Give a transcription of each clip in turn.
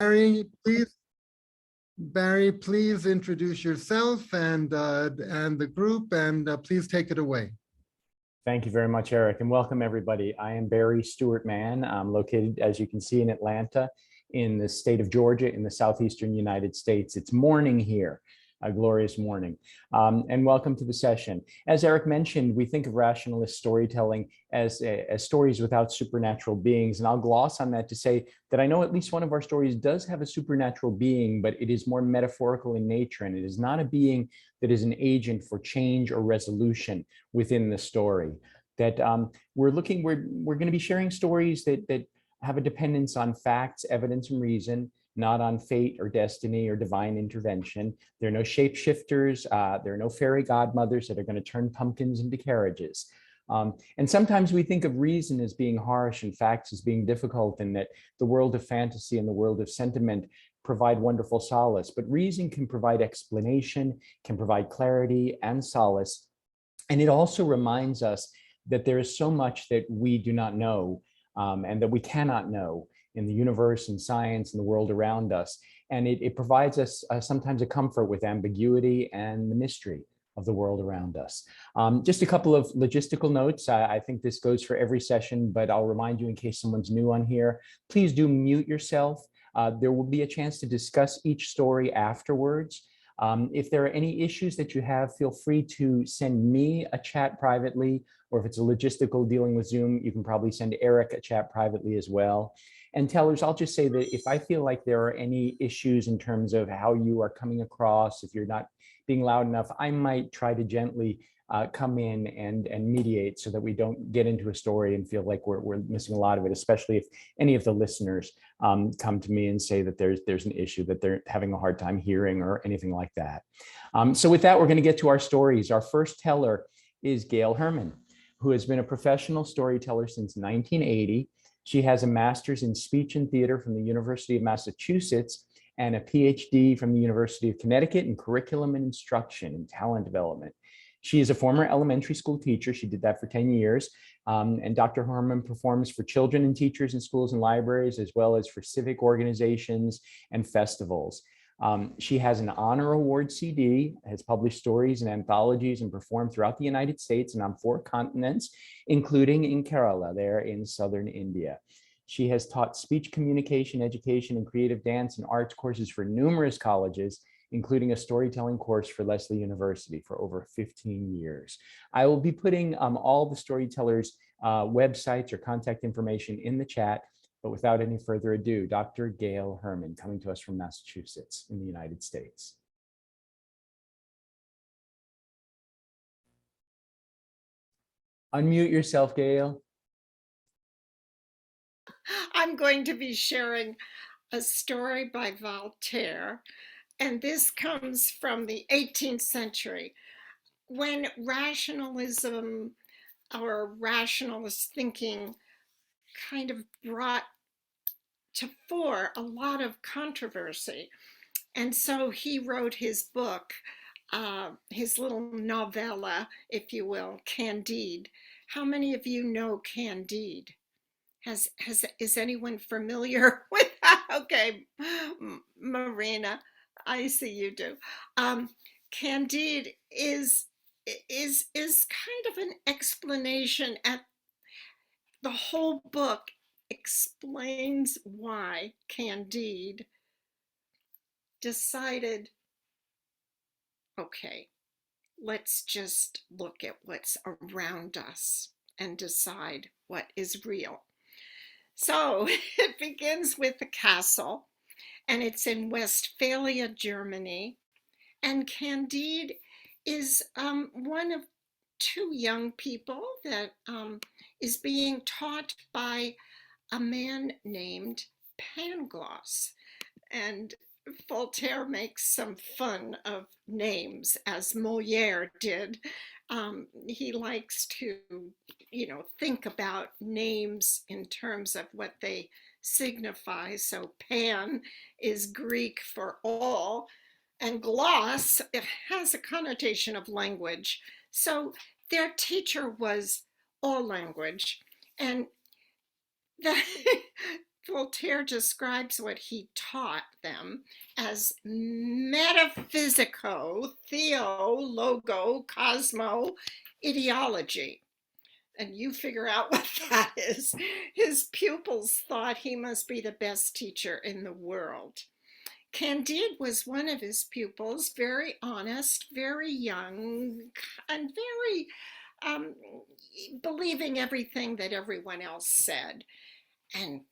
Barry, please introduce yourself and the group, and please take it away. Thank you very much, Eric, and welcome everybody. I am Barry Stewart Mann. I'm located, as you can see, in Atlanta, in the state of Georgia, in the southeastern United States. It's morning here, a glorious morning, and welcome to the session. As Eric mentioned, we think of rationalist storytelling as stories without supernatural beings, and I'll gloss on that to say that I know at least one of our stories does have a supernatural being, but it is more metaphorical in nature, and it is not a being that is an agent for change or resolution within the story. That we're going to be sharing stories that have a dependence on facts, evidence, and reason, not on fate or destiny or divine intervention. There are no shapeshifters. There are no fairy godmothers that are going to turn pumpkins into carriages. And sometimes we think of reason as being harsh and facts as being difficult, and that the world of fantasy and the world of sentiment provide wonderful solace. But reason can provide explanation, can provide clarity and solace. And it also reminds us that there is so much that we do not know and that we cannot know in the universe and science and the world around us. And it provides us sometimes a comfort with ambiguity and the mystery of the world around us. Just a couple of logistical notes. I think this goes for every session, but I'll remind you in case someone's new on here, please do mute yourself. There will be a chance to discuss each story afterwards. If there are any issues that you have, feel free to send me a chat privately, or if it's a logistical dealing with Zoom, you can probably send Eric a chat privately as well. And tellers, I'll just say that if I feel like there are any issues in terms of how you are coming across, if you're not being loud enough, I might try to gently come in and mediate so that we don't get into a story and feel like we're missing a lot of it, especially if any of the listeners come to me and say that there's an issue that they're having a hard time hearing or anything like that. So with that, we're going to get to our stories. Our first teller is Gail Herman, who has been a professional storyteller since 1980. She has a master's in speech and theater from the University of Massachusetts and a PhD from the University of Connecticut in curriculum and instruction and talent development. She is a former elementary school teacher. She did that for 10 years. And Dr. Herman performs for children and teachers in schools and libraries, as well as for civic organizations and festivals. She has an honor award CD, has published stories and anthologies, and performed throughout the United States and on 4 continents, including in Kerala, there in southern India. She has taught speech communication, education, and creative dance and arts courses for numerous colleges, including a storytelling course for Lesley University for over 15 years. I will be putting all the storytellers' websites or contact information in the chat, but without any further ado, Dr. Gail Herman, coming to us from Massachusetts in the United States. Unmute yourself, Gail. I'm going to be sharing a story by Voltaire, and this comes from the 18th century, when rationalism or rationalist thinking kind of brought to fore a lot of controversy. And so he wrote his book, his little novella, if you will, Candide. How many of you know Candide? Is anyone familiar with that? Okay, Marina, I see you do. Candide is kind of an explanation. At the whole book explains why Candide decided, okay, let's just look at what's around us and decide what is real. So it begins with the castle, and it's in Westphalia, Germany. And Candide is one of 2 young people that is being taught by a man named Pangloss. And Voltaire makes some fun of names, as Moliere did. He likes to, think about names in terms of what they signify. So Pan is Greek for all, and gloss, it has a connotation of language. So their teacher was all language. And Voltaire describes what he taught them as metaphysico, theo, logo, cosmo, ideology. And you figure out what that is. His pupils thought he must be the best teacher in the world. Candide was one of his pupils, very honest, very young, and very believing everything that everyone else said. And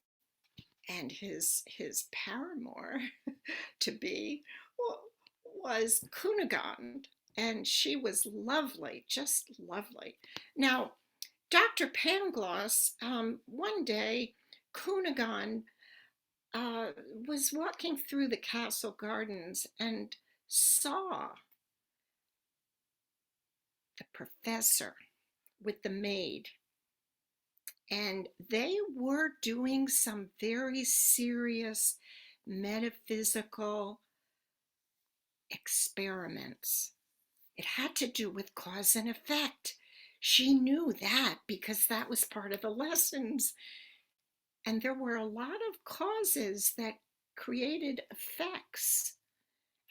his paramour to be was Cunegonde, and she was lovely, just lovely. Now, Dr. Pangloss, one day, Cunegonde was walking through the castle gardens and saw the professor with the maid. And they were doing some very serious metaphysical experiments. It had to do with cause and effect. She knew that because that was part of the lessons. And there were a lot of causes that created effects.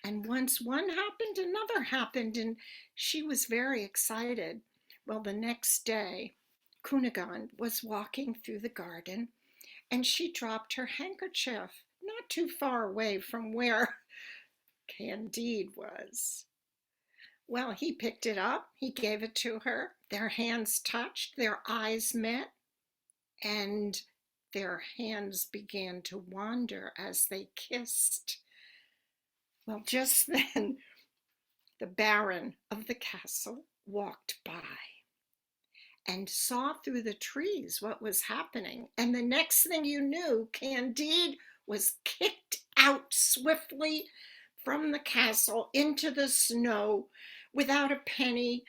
And once one happened, another happened, and she was very excited. Well, the next day, Cunegonde was walking through the garden, and she dropped her handkerchief not too far away from where Candide was. Well, he picked it up, he gave it to her, their hands touched, their eyes met, and their hands began to wander as they kissed. Well, just then, the Baron of the castle walked by and saw through the trees what was happening. And the next thing you knew, Candide was kicked out swiftly from the castle into the snow without a penny.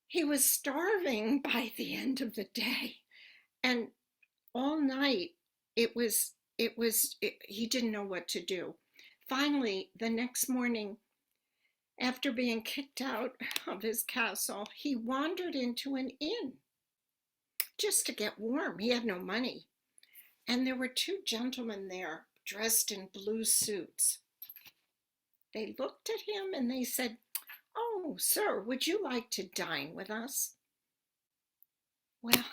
He was starving by the end of the day. And all night, he didn't know what to do. Finally, the next morning, after being kicked out of his castle, he wandered into an inn just to get warm. He had no money. And there were two gentlemen there dressed in blue suits. They looked at him and they said, "Oh, sir, would you like to dine with us?" Well,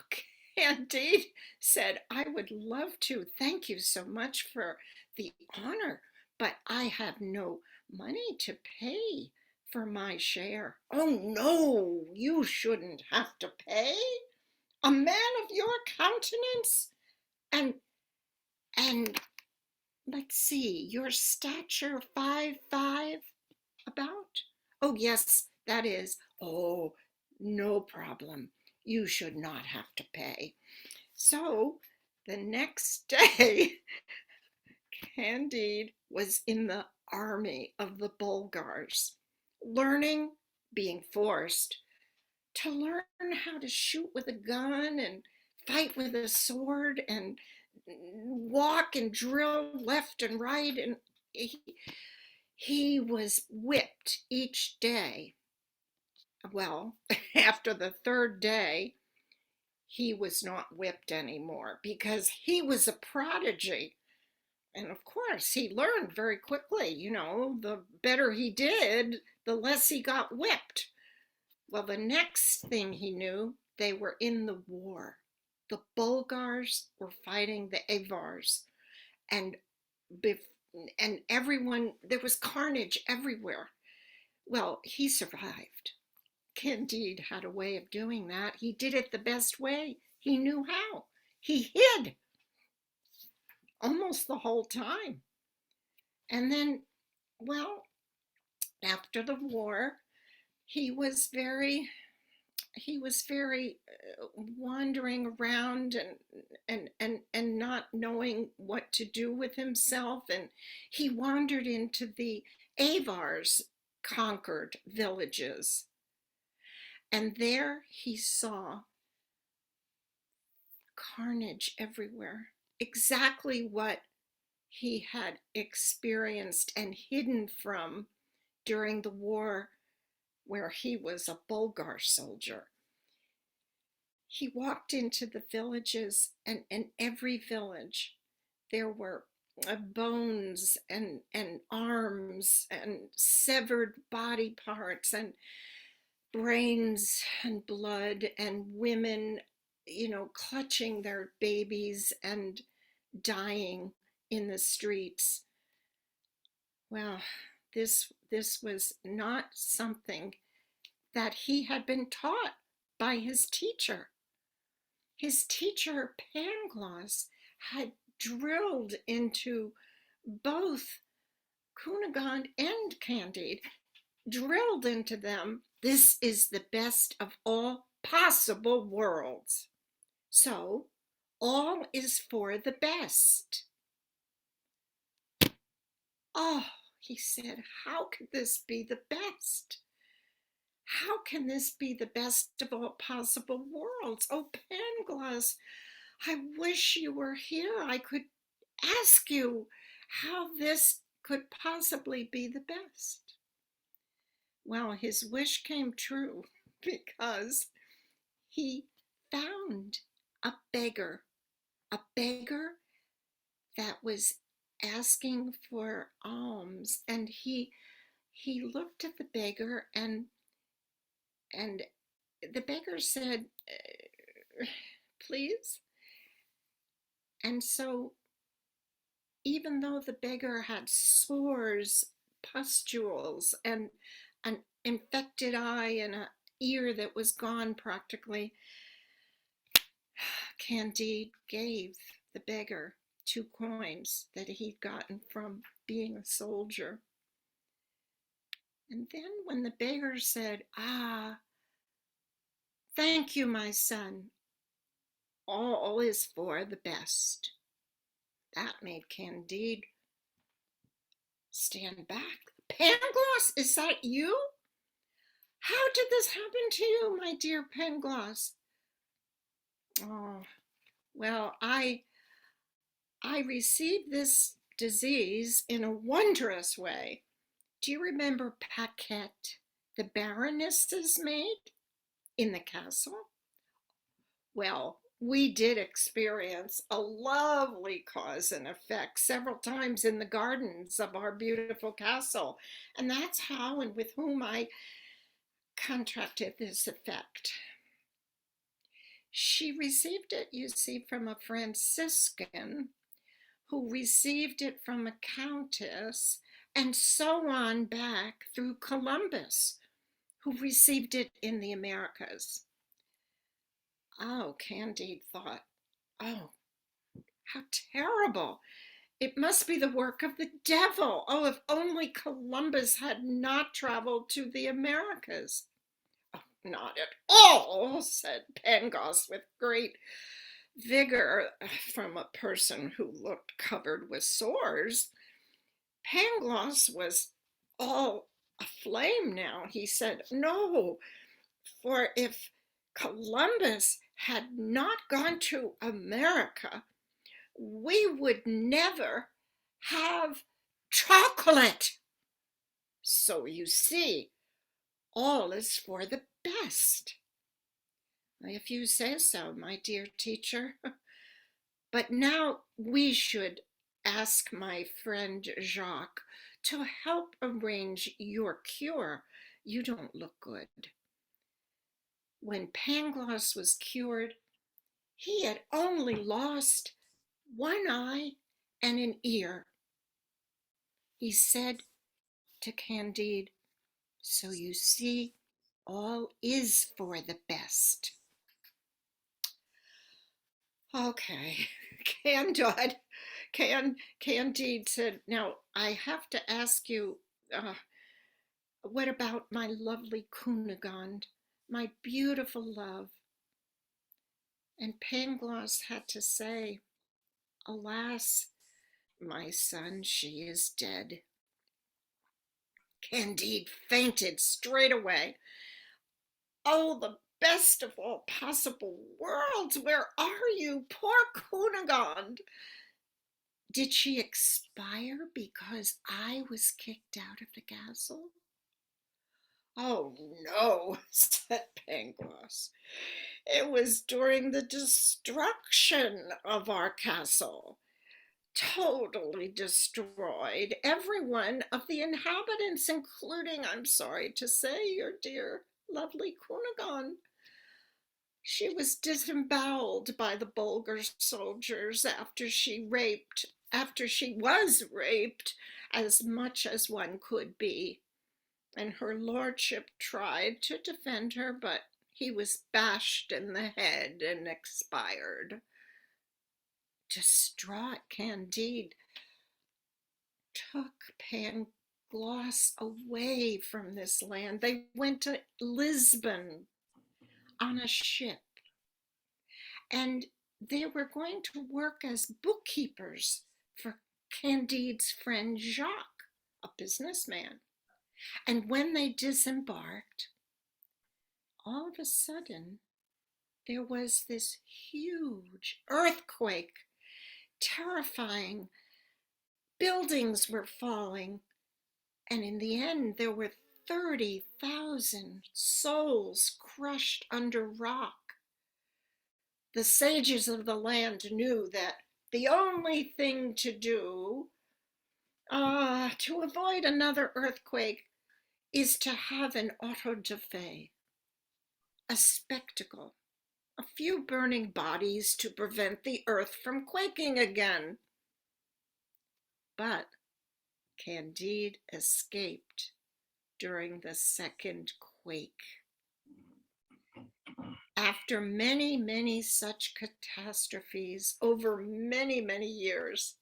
Candide said, "I would love to. Thank you so much for the honor, but I have no money to pay for my share." "Oh, no, you shouldn't have to pay. A man of your countenance and let's see, your stature 5'5" about? "Oh, yes, that is." "Oh, no problem. You should not have to pay." So the next day, Candide was in the army of the Bulgars, being forced to learn how to shoot with a gun and fight with a sword and walk and drill left and right. And he was whipped each day. Well, after the third day, he was not whipped anymore because he was a prodigy. And of course, he learned very quickly. The better he did, the less he got whipped. Well, the next thing he knew, they were in the war. The Bulgars were fighting the Avars, and everyone, there was carnage everywhere. Well, he survived. Candide had a way of doing that. He did it the best way. He knew how. He hid almost the whole time. And then, well, after the war, he was very wandering around and not knowing what to do with himself. And he wandered into the Avars conquered villages. And there he saw carnage everywhere, exactly what he had experienced and hidden from during the war where he was a Bulgar soldier. He walked into the villages, and in every village there were bones and arms and severed body parts and brains and blood and women, clutching their babies and dying in the streets. Well, this was not something that he had been taught by his teacher. His teacher, Pangloss, had drilled into both Cunegonde and Candide, drilled into them, this is the best of all possible worlds. So, all is for the best. Oh, he said, how could this be the best? How can this be the best of all possible worlds? Oh, Pangloss, I wish you were here. I could ask you how this could possibly be the best. Well, his wish came true because he found a beggar that was asking for alms, and he looked at the beggar, and the beggar said, please. And so even though the beggar had sores, pustules, and an infected eye and an ear that was gone practically, Candide gave the beggar 2 coins that he'd gotten from being a soldier. And then when the beggar said, thank you, my son, all is for the best, that made Candide stand back. Pangloss, is that you? How did this happen to you, my dear Pangloss? Oh, well, I received this disease in a wondrous way. Do you remember Paquette, the Baroness's maid in the castle? Well, we did experience a lovely cause and effect several times in the gardens of our beautiful castle. And that's how and with whom I contracted this effect. She received it, you see, from a Franciscan who received it from a countess, and so on back through Columbus, who received it in the Americas. Oh, Candide thought, oh, how terrible. It must be the work of the devil. Oh, if only Columbus had not traveled to the Americas. Oh, not at all, said Pangloss with great vigor from a person who looked covered with sores. Pangloss was all aflame now. He said, no, for if Columbus had not gone to America, we would never have chocolate. So you see, all is for the best. If you say so, my dear teacher. But now we should ask my friend Jacques to help arrange your cure. You don't look good. When Pangloss was cured, he had only lost 1 eye and an ear. He said to Candide, so you see, all is for the best. Okay, Candide said, now I have to ask you, what about my lovely Cunegonde, my beautiful love? And Pangloss had to say, alas, my son, she is dead. Candide fainted straight away. Oh, the best of all possible worlds, where are you, poor Cunegonde? Did she expire because I was kicked out of the castle? Oh, no, said Pangloss. It was during the destruction of our castle. totally destroyed every one of the inhabitants, including, I'm sorry to say, your dear, lovely Cunegonde. She was disemboweled by the Bulgar soldiers after she was raped as much as one could be. And her lordship tried to defend her, but he was bashed in the head and expired. Distraught, Candide took Pangloss away from this land. They went to Lisbon on a ship, and they were going to work as bookkeepers for Candide's friend Jacques, a businessman. And when they disembarked, all of a sudden, there was this huge earthquake, terrifying. Buildings were falling, and in the end, there were 30,000 souls crushed under rock. The sages of the land knew that the only thing to do to avoid another earthquake is to have an auto-da-fe, a spectacle, a few burning bodies to prevent the earth from quaking again. But Candide escaped during the second quake. After many, many such catastrophes over many, many years,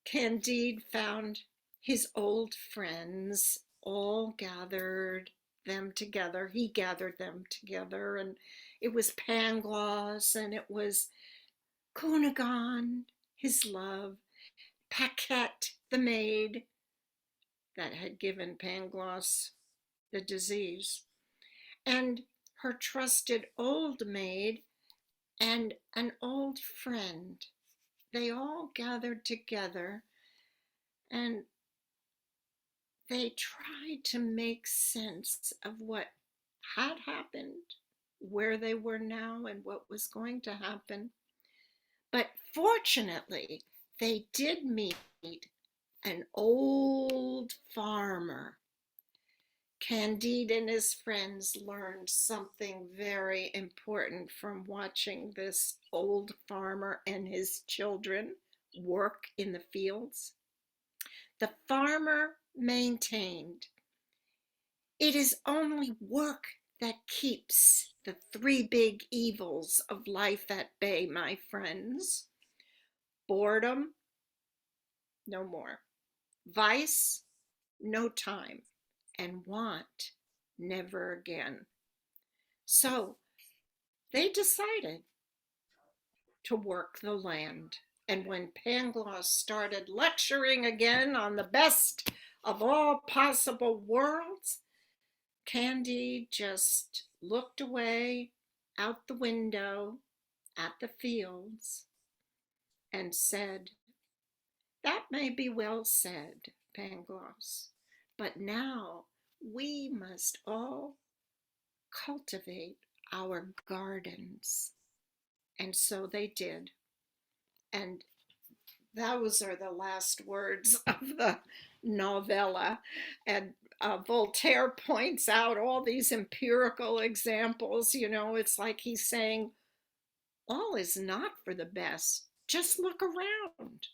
Candide found his old friends, all gathered them together. He gathered them together, and it was Pangloss, and it was Cunegonde, his love, Paquette, the maid that had given Pangloss the disease, and her trusted old maid and an old friend. They all gathered together, and they tried to make sense of what had happened, where they were now, and what was going to happen. But fortunately, they did meet an old farmer. Candide and his friends learned something very important from watching this old farmer and his children work in the fields. The farmer maintained, "It is only work that keeps the three big evils of life at bay, my friends. Boredom, no more. Vice, no time. And want, never again." So they decided to work the land. And when Pangloss started lecturing again on the best of all possible worlds, Candide just looked away out the window at the fields and said, "That may be well said, Pangloss, but now we must all cultivate our gardens." And so they did. And those are the last words of the novella. And Voltaire points out all these empirical examples. It's like he's saying, all is not for the best. Just look around.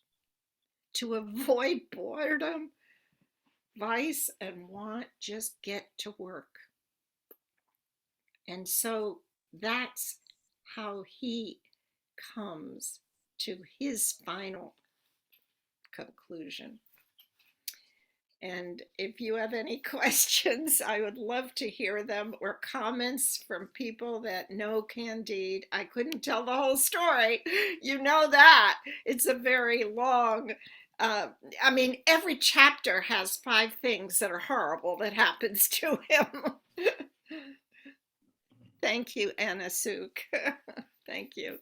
To avoid boredom, vice, and want, just get to work. And so that's how he comes to his final conclusion. And if you have any questions, I would love to hear them, or comments from people that know Candide. I couldn't tell the whole story. You know that. It's a very long, every chapter has 5 things that are horrible that happens to him. Thank you, Anna Suk. Thank you.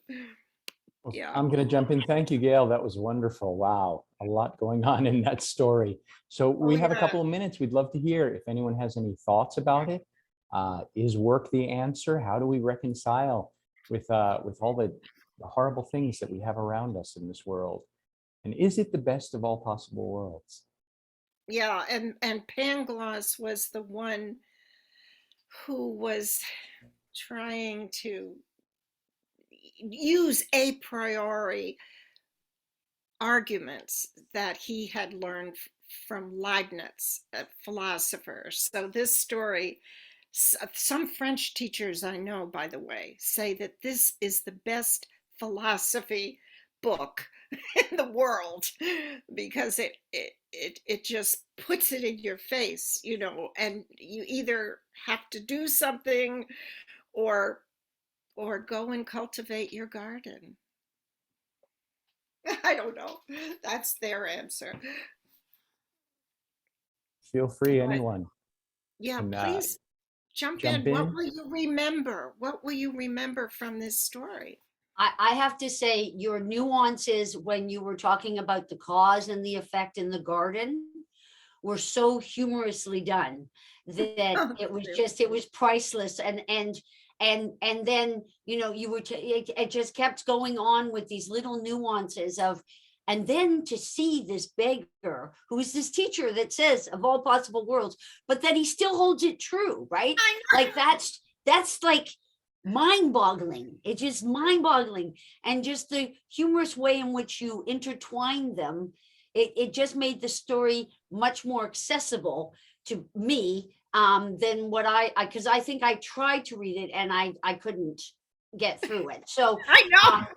Well, Yeah. I'm going to jump in. Thank you, Gail. That was wonderful. Wow, a lot going on in that story. So we have a couple of minutes. We'd love to hear if anyone has any thoughts about it. Is work the answer? How do we reconcile with all the horrible things that we have around us in this world? And is it the best of all possible worlds? Yeah, and Pangloss was the one who was trying to use a priori arguments that he had learned from Leibniz, a philosopher. So this story, some French teachers I know, by the way, say that this is the best philosophy book in the world because it just puts it in your face, you know, and you either have to do something or go and cultivate your garden. I don't know. That's their answer. Feel free, But anyone yeah, can please jump jump in. What in. will you remember? What will you remember from this story? I have to say your nuances when you were talking about the cause and the effect in the garden were so humorously done that it was priceless. And then, you know, it just kept going on with these little nuances of, and then to see this beggar who is this teacher that says of all possible worlds, but that he still holds it true, right? I know. Like that's like mind-boggling. It's just mind-boggling. And just the humorous way in which you intertwine them, it just made the story much more accessible to me than what because I think I tried to read it and I couldn't get through it. So I know.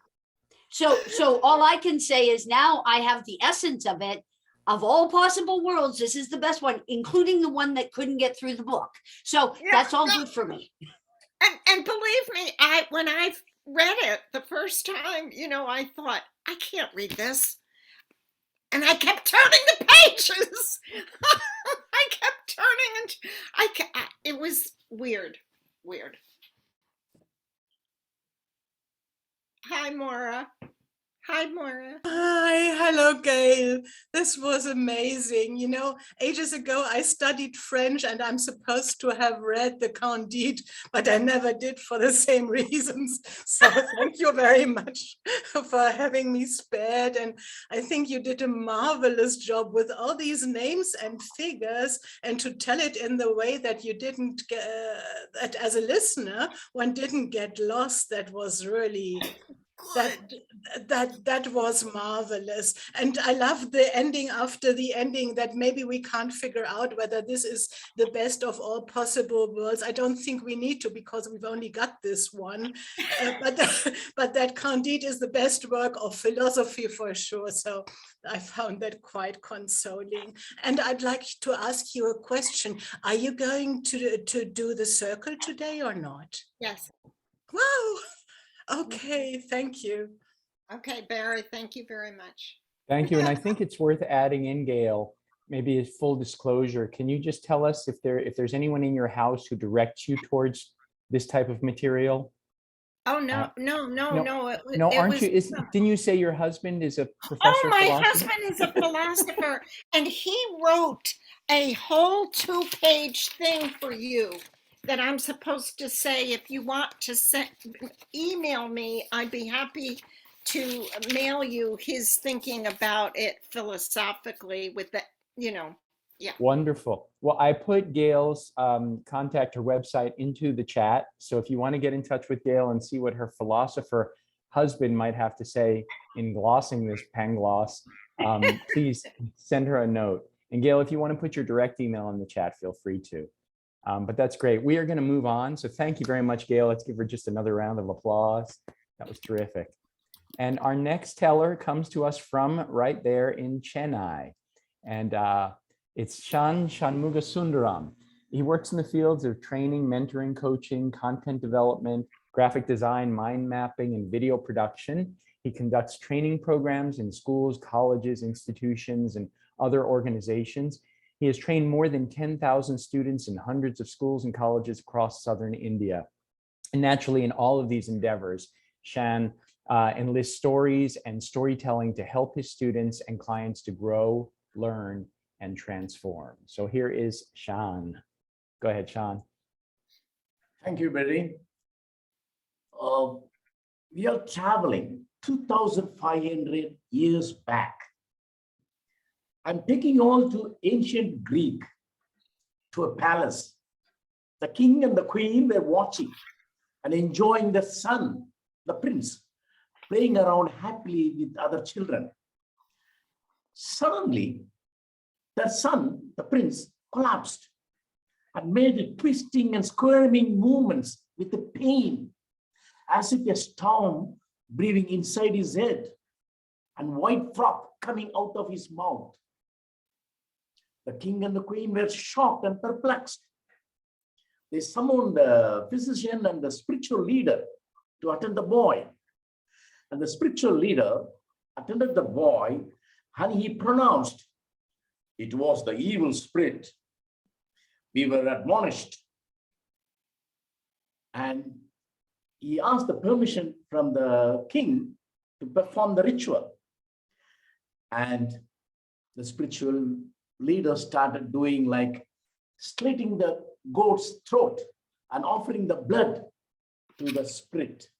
So all I can say is now I have the essence of it. Of all possible worlds, this is the best one, including the one that couldn't get through the book. So that's all good for me. And believe me, when I read it the first time, you know, I thought, I can't read this. And I kept turning the pages. I kept turning and it was weird. Hi, Maura. Hi, Maura. Hi, hello, Gail. This was amazing. You know, ages ago I studied French and I'm supposed to have read the Candide, but I never did for the same reasons. So thank you very much for having me spared. And I think you did a marvelous job with all these names and figures, and to tell it in the way that you didn't get, that as a listener, one didn't get lost. That was really that was marvelous. And I love the ending after the ending, that maybe we can't figure out whether this is the best of all possible worlds. I don't think we need to, because we've only got this one, but that Candide is the best work of philosophy for sure. So I found that quite consoling. And I'd like to ask you a question. Are you going to do the circle today or not? Yes. Wow. Okay, thank you. Okay, Barry, thank you very much. Thank you. And I think it's worth adding in, Gail, maybe as full disclosure. Can you just tell us if there's anyone in your house who directs you towards this type of material? Oh, no. No, aren't you? Didn't you say your husband is a professor? Oh, my husband is a philosopher, and he wrote a whole 2-page thing for you that I'm supposed to say. If you want to email me, I'd be happy to mail you his thinking about it philosophically with the, you know, yeah. Wonderful. Well, I put Gail's contact, her website, into the chat. So if you want to get in touch with Gail and see what her philosopher husband might have to say in glossing this Pangloss, please send her a note. And Gail, if you want to put your direct email in the chat, feel free to. But that's great. We are going to move on. So thank you very much, Gail. Let's give her just another round of applause. That was terrific. And our next teller comes to us from right there in Chennai. And it's Shanmugasundaram. He works in the fields of training, mentoring, coaching, content development, graphic design, mind mapping, and video production. He conducts training programs in schools, colleges, institutions, and other organizations. He has trained more than 10,000 students in hundreds of schools and colleges across southern India. And naturally, in all of these endeavors, Shan enlists stories and storytelling to help his students and clients to grow, learn, and transform. So here is Shan. Go ahead, Shan. Thank you, Barry. We are traveling 2,500 years back I'm taking you all to ancient Greek, to a palace. The king and the queen were watching and enjoying the son, the prince, playing around happily with other children. Suddenly, their son, the prince, collapsed and made twisting and squirming movements with the pain, as if a storm breathing inside his head and white froth coming out of his mouth. The king and the queen were shocked and perplexed. They summoned the physician and the spiritual leader to attend the boy. And the spiritual leader attended the boy, and he pronounced, "It was the evil spirit. We were admonished." And he asked the permission from the king to perform the ritual. And the spiritual leader started doing like slitting the goat's throat and offering the blood to the spirit.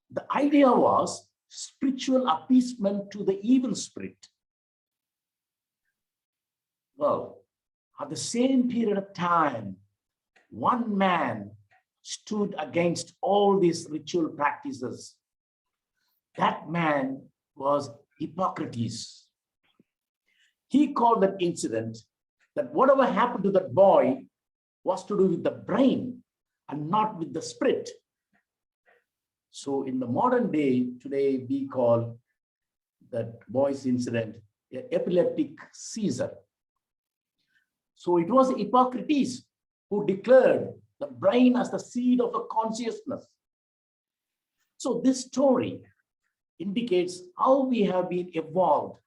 The idea was spiritual appeasement to the evil spirit. Well, at the same period of time, one man stood against all these ritual practices. That man was Hippocrates. He called that incident that whatever happened to that boy was to do with the brain and not with the spirit. So in the modern day, today we call that boy's incident an epileptic seizure. So it was Hippocrates who declared the brain as the seed of the consciousness. So this story indicates how we have been evolved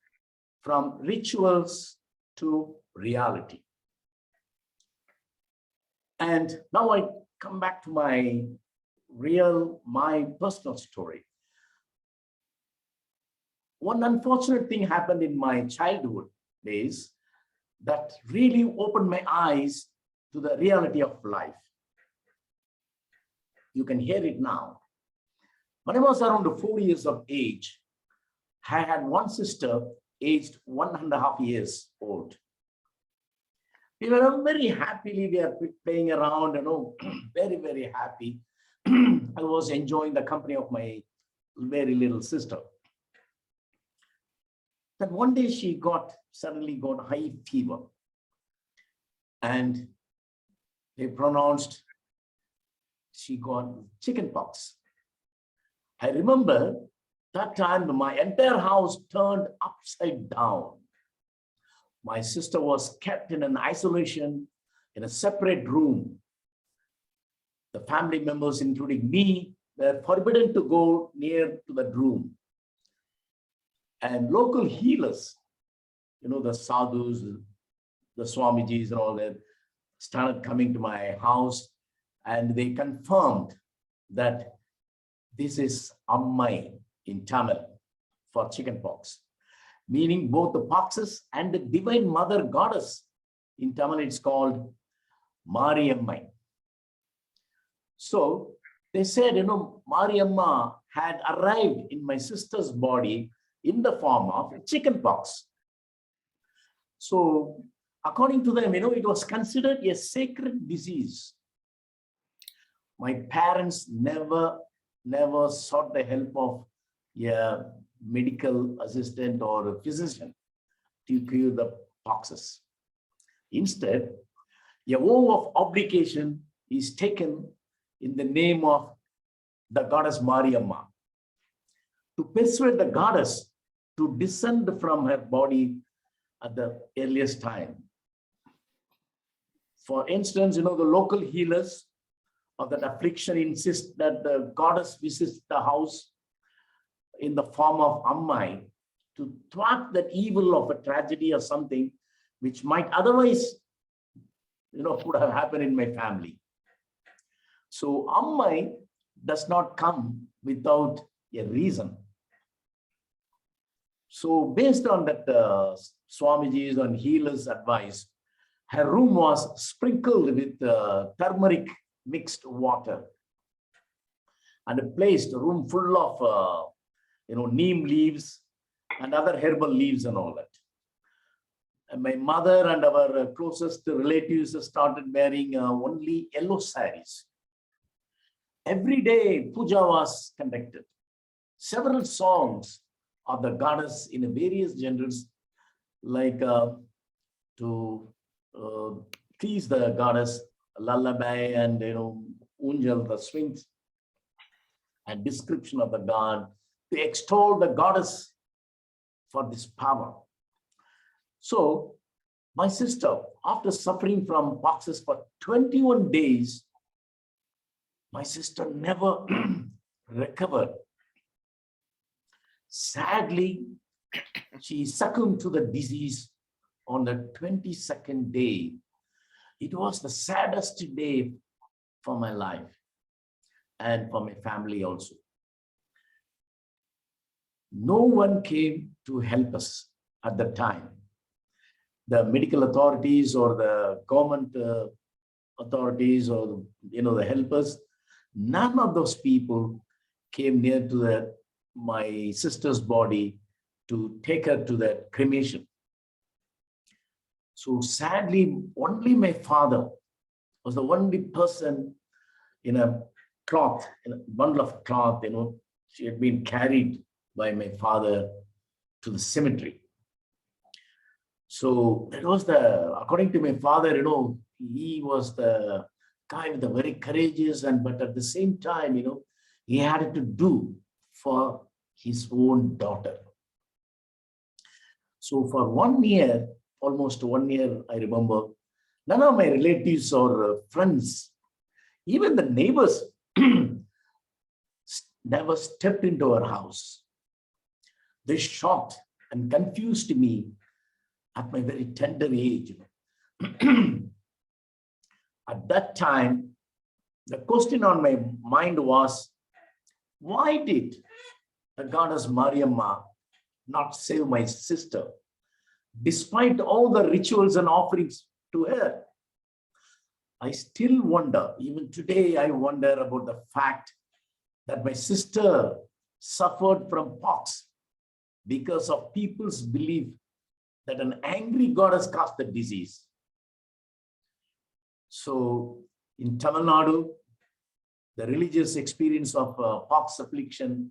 from rituals to reality. And now I come back to my personal story. One unfortunate thing happened in my childhood days that really opened my eyes to the reality of life. You can hear it now. When I was around 4 years of age, I had one sister aged 1.5 years old. We were very happily, we were playing around, very, very happy. I was enjoying the company of my very little sister. Then one day she suddenly got high fever. And they pronounced she got chickenpox. I remember that time my entire house turned upside down. My sister was kept in an isolation in a separate room. The family members, including me, were forbidden to go near to that room. And local healers, the sadhus, the Swamijis and all that, started coming to my house, and they confirmed that this is Ammai in Tamil for chickenpox, meaning both the poxes and the divine mother goddess. In Tamil, it's called Mariammai. So they said, Mariamma had arrived in my sister's body in the form of chickenpox. So according to them, it was considered a sacred disease. My parents never sought the help of a medical assistant or a physician to cure the poxes. Instead, a vow of obligation is taken in the name of the goddess Mariamma to persuade the goddess to descend from her body at the earliest time. For instance, the local healers of that affliction insist that the goddess visits the house in the form of Ammai to thwart that evil of a tragedy or something which might otherwise, could have happened in my family. So Ammai does not come without a reason. So based on that Swamiji's and healers' advice, her room was sprinkled with turmeric mixed water and placed a room full of neem leaves and other herbal leaves and all that. And my mother and our closest relatives started wearing only yellow saris. Every day, puja was conducted. Several songs of the goddess in various genres, like to please the goddess, lullaby and unjal, the swings, and description of the god, to extol the goddess for this power. So my sister, after suffering from poxes for 21 days, my sister never recovered. Sadly, she succumbed to the disease on the 22nd day. It was the saddest day for my life and for my family also. No one came to help us at the time. The medical authorities or the government authorities or the helpers, none of those people came near to my sister's body to take her to the cremation. So sadly, only my father was the only person in a cloth, in a bundle of cloth, she had been carried by my father to the cemetery. So that was according to my father, he was the guy with the very courageous, but at the same time, he had to do for his own daughter. So for 1 year, almost 1 year, I remember, none of my relatives or friends, even the neighbors, never stepped into our house. They shocked and confused me at my very tender age. At that time, the question on my mind was, why did the goddess Mariamma not save my sister, despite all the rituals and offerings to her? I still wonder, even today, I wonder about the fact that my sister suffered from pox because of people's belief that an angry goddess caused the disease. So in Tamil Nadu, the religious experience of pox affliction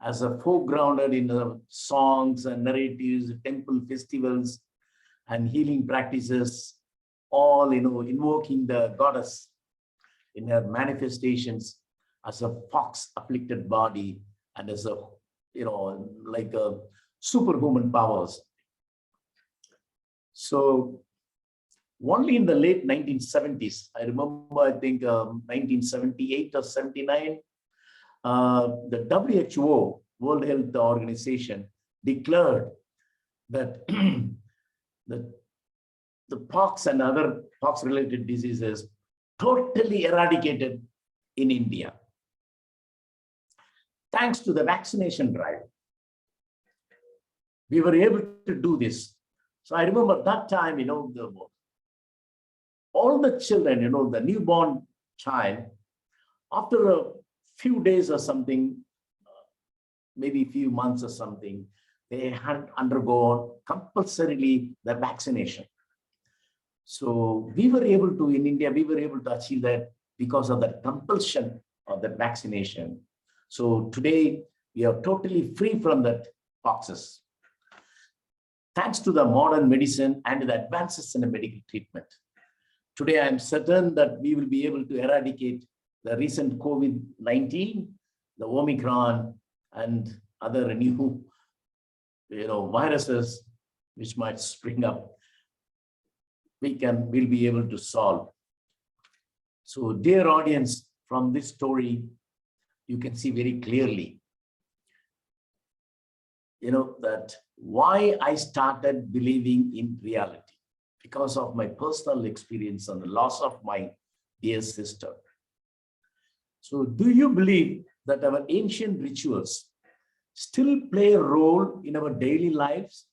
as a foregrounded in the songs and narratives, temple festivals, and healing practices, all invoking the goddess in her manifestations as a pox afflicted body and as a like a superhuman powers. So only in the late 1970s, I remember, I think 1978 or 79, the WHO, World Health Organization, declared that the pox and other pox-related diseases totally eradicated in India, thanks to the vaccination drive. We were able to do this. So I remember that time, all the children, the newborn child, after a few days or something, maybe a few months or something, they had undergone compulsorily the vaccination. So we were able to, in India, we were able to achieve that because of the compulsion of the vaccination. So today we are totally free from that poxes, thanks to the modern medicine and the advances in the medical treatment. Today, I am certain that we will be able to eradicate the recent COVID-19, the Omicron, and other new viruses which might spring up. We'll be able to solve. So, dear audience, from this story, you can see very clearly, that why I started believing in reality, because of my personal experience and the loss of my dear sister. So do you believe that our ancient rituals still play a role in our daily lives?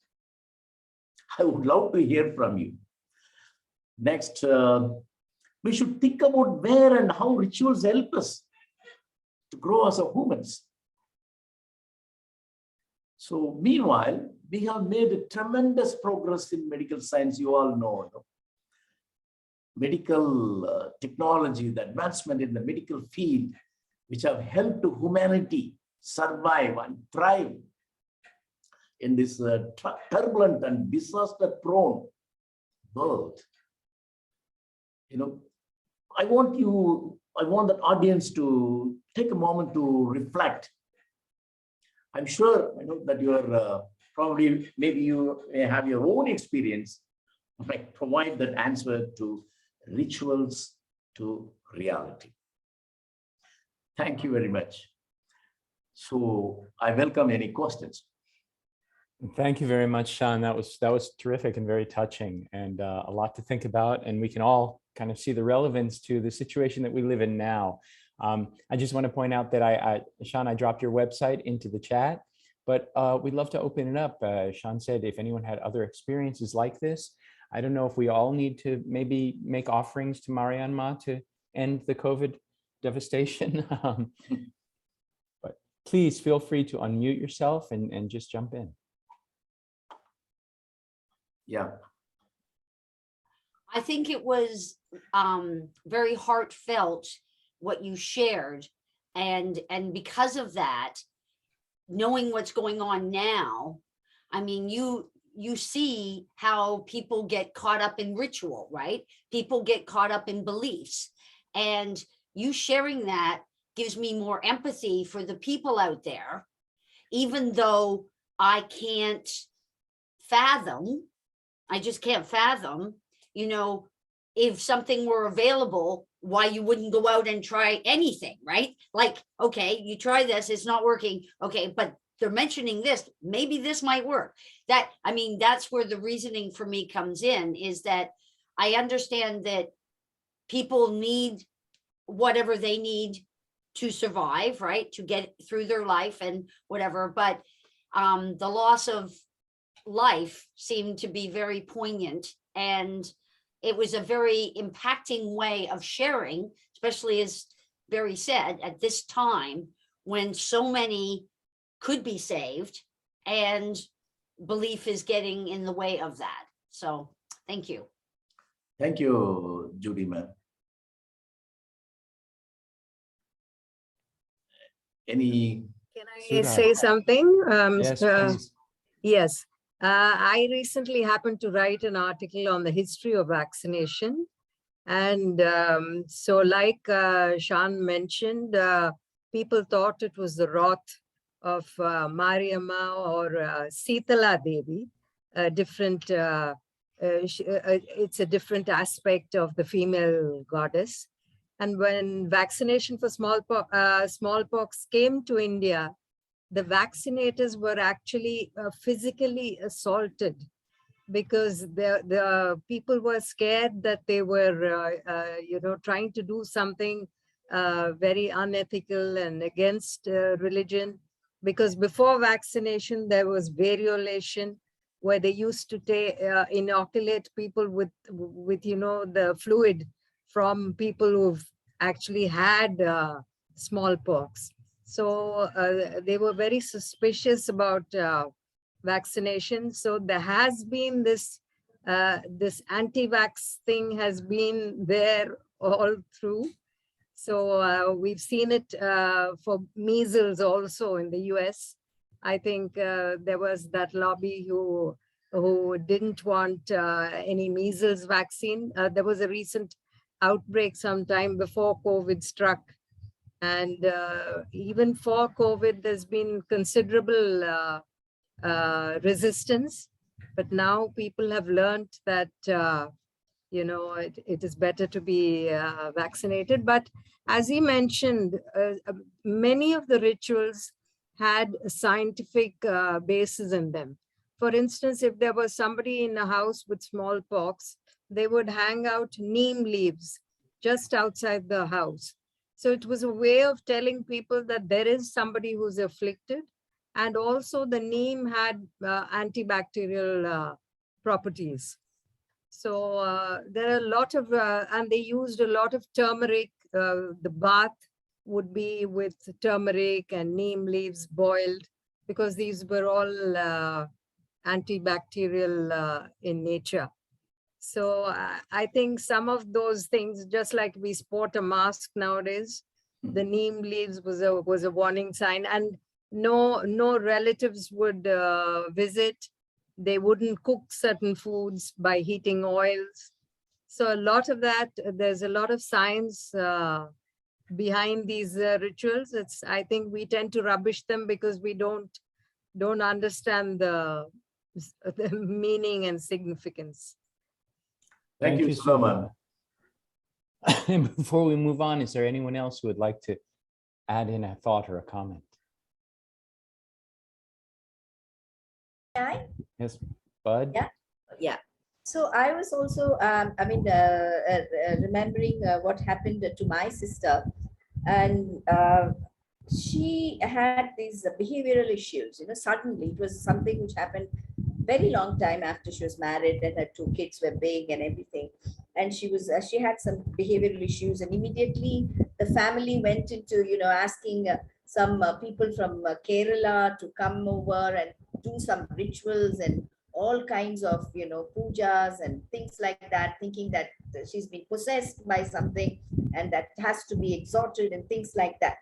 I would love to hear from you. Next, we should think about where and how rituals help us to grow as humans. So meanwhile, we have made a tremendous progress in medical science. You all know, medical technology, the advancement in the medical field, which have helped humanity survive and thrive in this turbulent and disaster-prone world. I want that audience to take a moment to reflect. I'm sure that you are maybe you may have your own experience, but provide that answer to rituals to reality. Thank you very much. So I welcome any questions. Thank you very much, Sean. That was terrific and very touching, and a lot to think about. And we can all kind of see the relevance to the situation that we live in now. I just want to point out that Sean, I dropped your website into the chat, but we'd love to open it up. Sean said if anyone had other experiences like this, I don't know if we all need to maybe make offerings to Marianma to end the COVID devastation. But please feel free to unmute yourself and just jump in. Yeah. I think it was very heartfelt what you shared, and because of that, knowing what's going on now, I mean, you see how people get caught up in ritual, right? People get caught up in beliefs, and you sharing that gives me more empathy for the people out there, even though I can't fathom, I just can't fathom, if something were available, why you wouldn't go out and try anything, right? Like, okay, you try this, it's not working. Okay, but they're mentioning this, maybe this might work. That's where the reasoning for me comes in, is that I understand that people need whatever they need to survive, right? To get through their life and whatever, but the loss of life seemed to be very poignant, and it was a very impacting way of sharing, especially as Barry said, at this time when so many could be saved and belief is getting in the way of that. So thank you. Thank you, Judy, ma'am. Any? Can I Sudha. say something? Yes, please. Yes. I recently happened to write an article on the history of vaccination. And so like Sean mentioned, people thought it was the wrath of Mariamma or Sitala Devi, it's a different aspect of the female goddess. And when vaccination for smallpox came to India, the vaccinators were actually physically assaulted, because the people were scared that they were, trying to do something very unethical and against religion. Because before vaccination, there was variolation, where they used to inoculate people with the fluid from people who've actually had smallpox. So they were very suspicious about vaccination. So there has been this anti-vax thing has been there all through. So we've seen it for measles also in the US. I think there was that lobby who didn't want any measles vaccine. There was a recent outbreak sometime before COVID struck. And even for COVID, there's been considerable resistance. But now people have learned that, it is better to be vaccinated. But as he mentioned, many of the rituals had a scientific basis in them. For instance, if there was somebody in a house with smallpox, they would hang out neem leaves just outside the house. So it was a way of telling people that there is somebody who's afflicted. And also the neem had antibacterial properties. So there are a lot of, and they used a lot of turmeric. The bath would be with turmeric and neem leaves boiled, because these were all antibacterial in nature. So I think some of those things, just like we sport a mask nowadays, the neem leaves was a warning sign, and no relatives would visit. They wouldn't cook certain foods by heating oils. So a lot of that, there's a lot of science behind these rituals. I think we tend to rubbish them because we don't understand the meaning and significance. Thank you, Sulaiman. And before we move on, is there anyone else who would like to add in a thought or a comment? Yes, Bud? Yeah. So I was also, remembering what happened to my sister, and she had these behavioral issues. Suddenly it was something which happened very long time after she was married and her 2 kids were big and everything. And she had some behavioral issues, and immediately the family went into, asking some people from Kerala to come over and do some rituals and all kinds of, pujas and things like that, thinking that she's been possessed by something and that has to be exalted and things like that.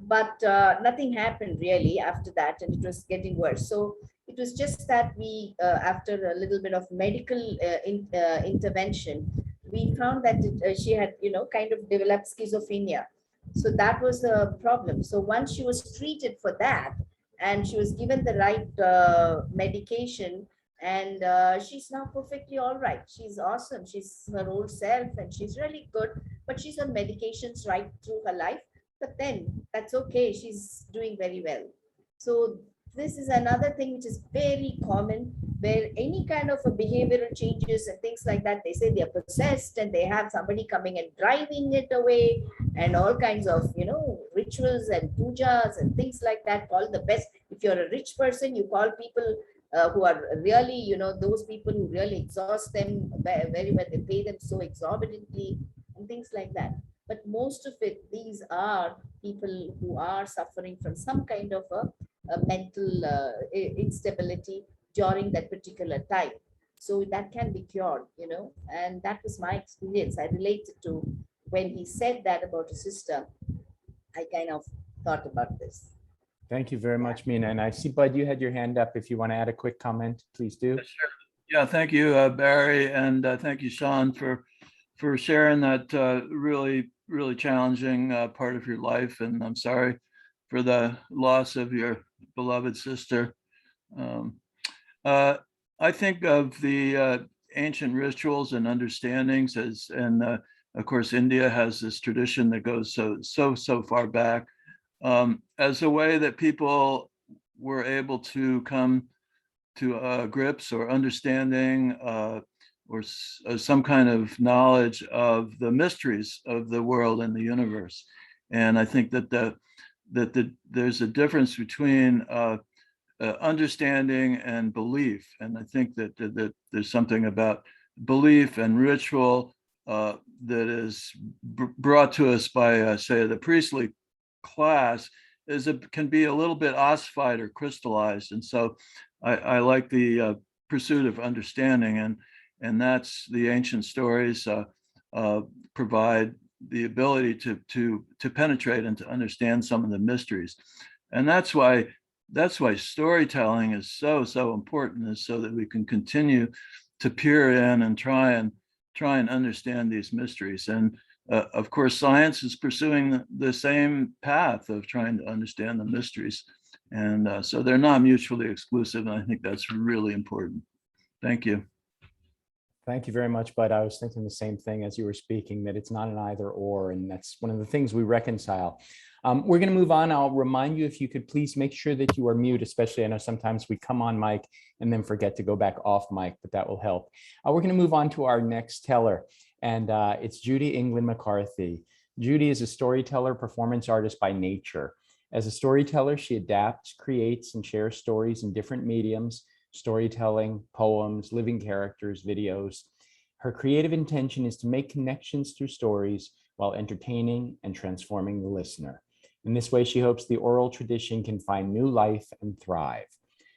But nothing happened really after that, and it was getting worse. So it was just that we, after a little bit of medical intervention, we found that she had, kind of developed schizophrenia. So that was the problem. So once she was treated for that, and she was given the right medication, and she's now perfectly all right. She's awesome. She's her old self, and she's really good. But she's on medications right through her life. But then that's okay. She's doing very well. So this is another thing which is very common, where any kind of a behavioral changes and things like that, they say they're possessed and they have somebody coming and driving it away, and all kinds of, rituals and pujas and things like that. Call the best. If you're a rich person, you call people who are really, those people who really exhaust them very well. They pay them so exorbitantly and things like that. But most of it, these are people who are suffering from some kind of a mental instability during that particular time. So that can be cured, and that was my experience. I related to when he said that about his sister. I kind of thought about this. Thank you very much, Meena. And I see, Bud, you had your hand up. If you want to add a quick comment, please do. Sure. Yeah, thank you, Barry, and thank you, Sean, for sharing that really challenging part of your life. And I'm sorry for the loss of your beloved sister. I think of the ancient rituals and understandings and of course, India has this tradition that goes so far back, as a way that people were able to come to grips or understanding or some kind of knowledge of the mysteries of the world and the universe. And I think that there's a difference between understanding and belief. And I think that there's something about belief and ritual that is brought to us by, say, the priestly class, can be a little bit ossified or crystallized. And so I like the pursuit of understanding, and that's the ancient stories provide the ability to penetrate and to understand some of the mysteries. And that's why storytelling is so important, is so that we can continue to peer in and try and understand these mysteries. And of course, science is pursuing the same path of trying to understand the mysteries. And so they're not mutually exclusive. And I think that's really important. Thank you. Thank you very much, Bud. I was thinking the same thing as you were speaking, that it's not an either or, and that's one of the things we reconcile. We're going to move on. I'll remind you, if you could please make sure that you are mute, especially I know sometimes we come on mic and then forget to go back off mic, but that will help. We're going to move on to our next teller, and it's Judy England McCarthy. Judy is a storyteller, performance artist by nature. As a storyteller, she adapts, creates, and shares stories in different mediums: storytelling, poems, living characters, videos. Her creative intention is to make connections through stories while entertaining and transforming the listener. In this way, she hopes the oral tradition can find new life and thrive.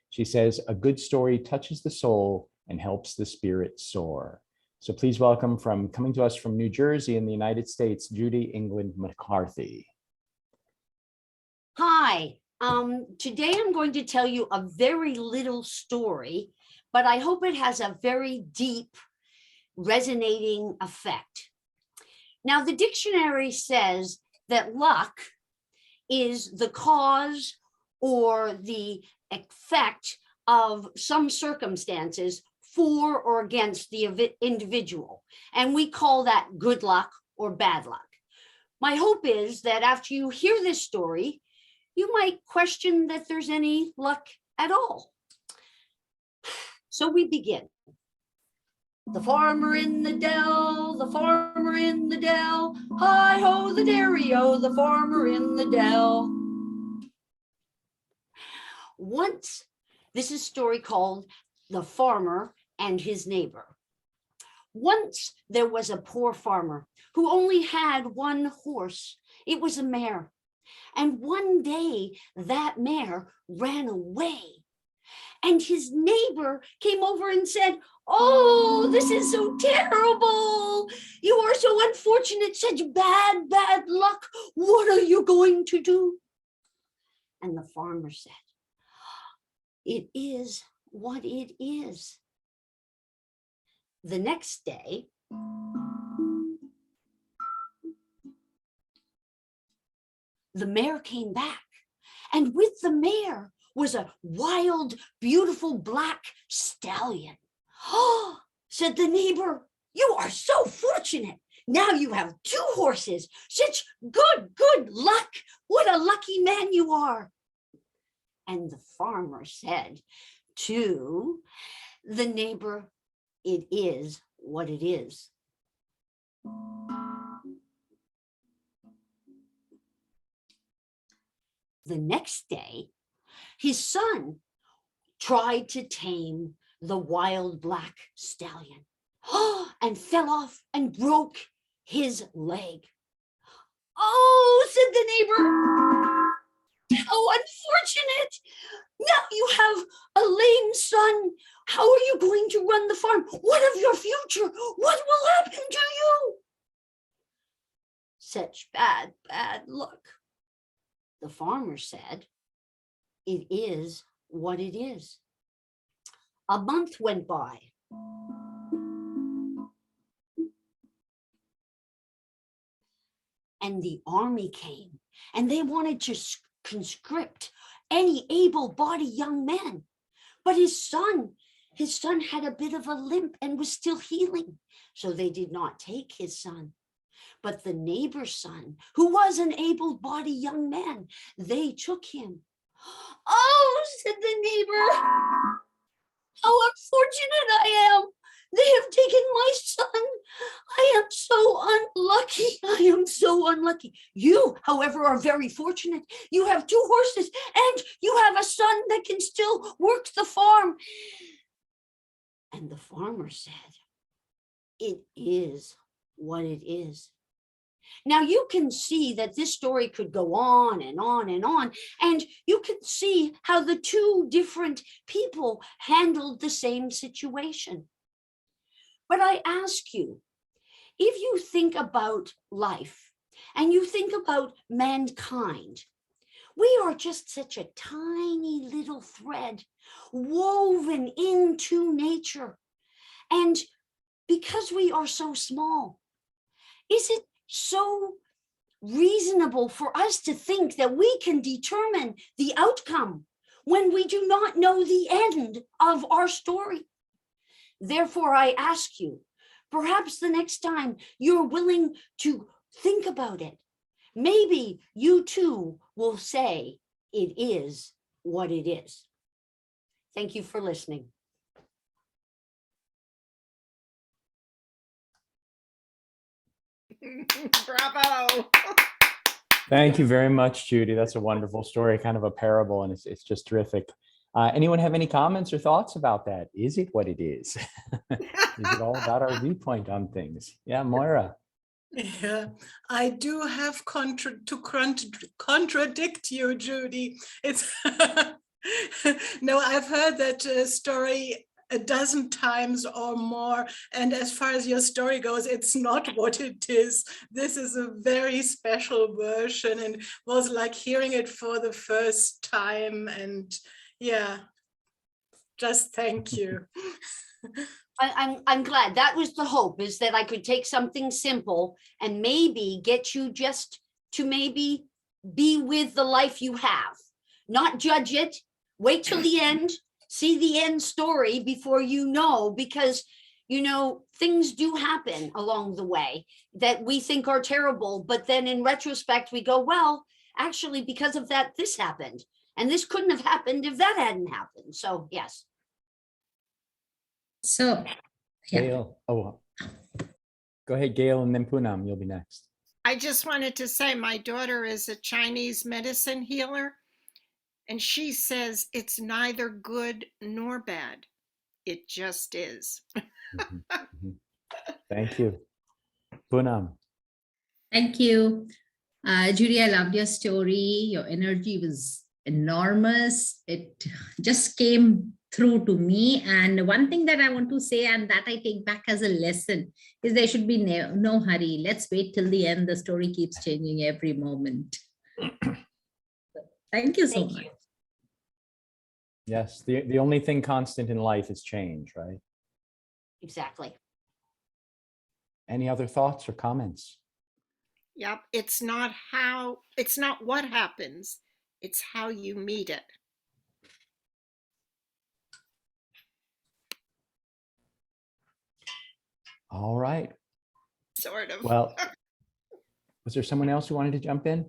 She says, a good story touches the soul and helps the spirit soar. So please welcome, coming to us from New Jersey in the United States, Judy England McCarthy. Hi, today I'm going to tell you a very little story, but I hope it has a very deep, resonating effect. Now, the dictionary says that luck is the cause or the effect of some circumstances for or against the individual. And we call that good luck or bad luck. My hope is that after you hear this story, you might question that there's any luck at all. So we begin. The farmer in the dell, the farmer in the dell, hi-ho the dairy-o, the farmer in the dell. Once, this is a story called The Farmer and His Neighbor. Once there was a poor farmer who only had one horse. It was a mare. And one day that mare ran away. And his neighbor came over and said, oh, this is so terrible. You are so unfortunate, such bad, bad luck. What are you going to do? And the farmer said, it is what it is. The next day, the mare came back, and with the mare was a wild, beautiful black stallion. Oh, said the neighbor, you are so fortunate. Now you have two horses. Such good luck. What a lucky man you are. And the farmer said to the neighbor, it is what it is. The next day, his son tried to tame the wild black stallion and fell off and broke his leg. Oh, said the neighbor, how unfortunate. Now you have a lame son. How are you going to run the farm? What of your future? What will happen to you? Such bad, bad luck. The farmer said, it is what it is. A month went by. And the army came, and they wanted to conscript any able-bodied young man. But his son had a bit of a limp and was still healing. So they did not take his son. But the neighbor's son, who was an able-bodied young man, they took him. Oh, said the neighbor, how unfortunate I am. They have taken my son. I am so unlucky. I am so unlucky. You, however, are very fortunate. You have two horses and you have a son that can still work the farm. And the farmer said, it is what it is. Now you can see that this story could go on and on and on, and you can see how the two different people handled the same situation. But I ask you, if you think about life and you think about mankind, we are just such a tiny little thread woven into nature. And because we are so small, is it so reasonable for us to think that we can determine the outcome when we do not know the end of our story? Therefore, I ask you, perhaps the next time you're willing to think about it, maybe you too will say it is what it is. Thank you for listening. Bravo. Thank you very much, Judy. That's a wonderful story, kind of a parable, and it's just terrific. Anyone have any comments or thoughts about that? Is it what it is? Is it all about our viewpoint on things? Yeah, Moira. Yeah, I do have to contradict you, Judy. It's no, I've heard that story a dozen times or more. And as far as your story goes, it's not what it is. This is a very special version and was like hearing it for the first time. And yeah, just thank you. I'm glad. That was the hope, is that I could take something simple and maybe get you just to maybe be with the life you have, not judge it, wait till the end, see the end story before you know, because things do happen along the way that we think are terrible, but then in retrospect we go, well, actually because of that this happened, and this couldn't have happened if that hadn't happened. So yes. So, yeah. Gail, oh, go ahead, Gail, and then Poonam, you'll be next. I just wanted to say my daughter is a Chinese medicine healer, and she says it's neither good nor bad. It just is. Mhm, mhm. Thank you. Poonam. Thank you. Judy, I loved your story. Your energy was enormous. It just came through to me. And one thing that I want to say, and that I take back as a lesson, is there should be no hurry. Let's wait till the end. The story keeps changing every moment. Thank you so Thank much. you. Yes, the only thing constant in life is change, right? Exactly. Any other thoughts or comments? Yep. It's not what happens, it's how you meet it. All right. Sort of. Well, was there someone else who wanted to jump in?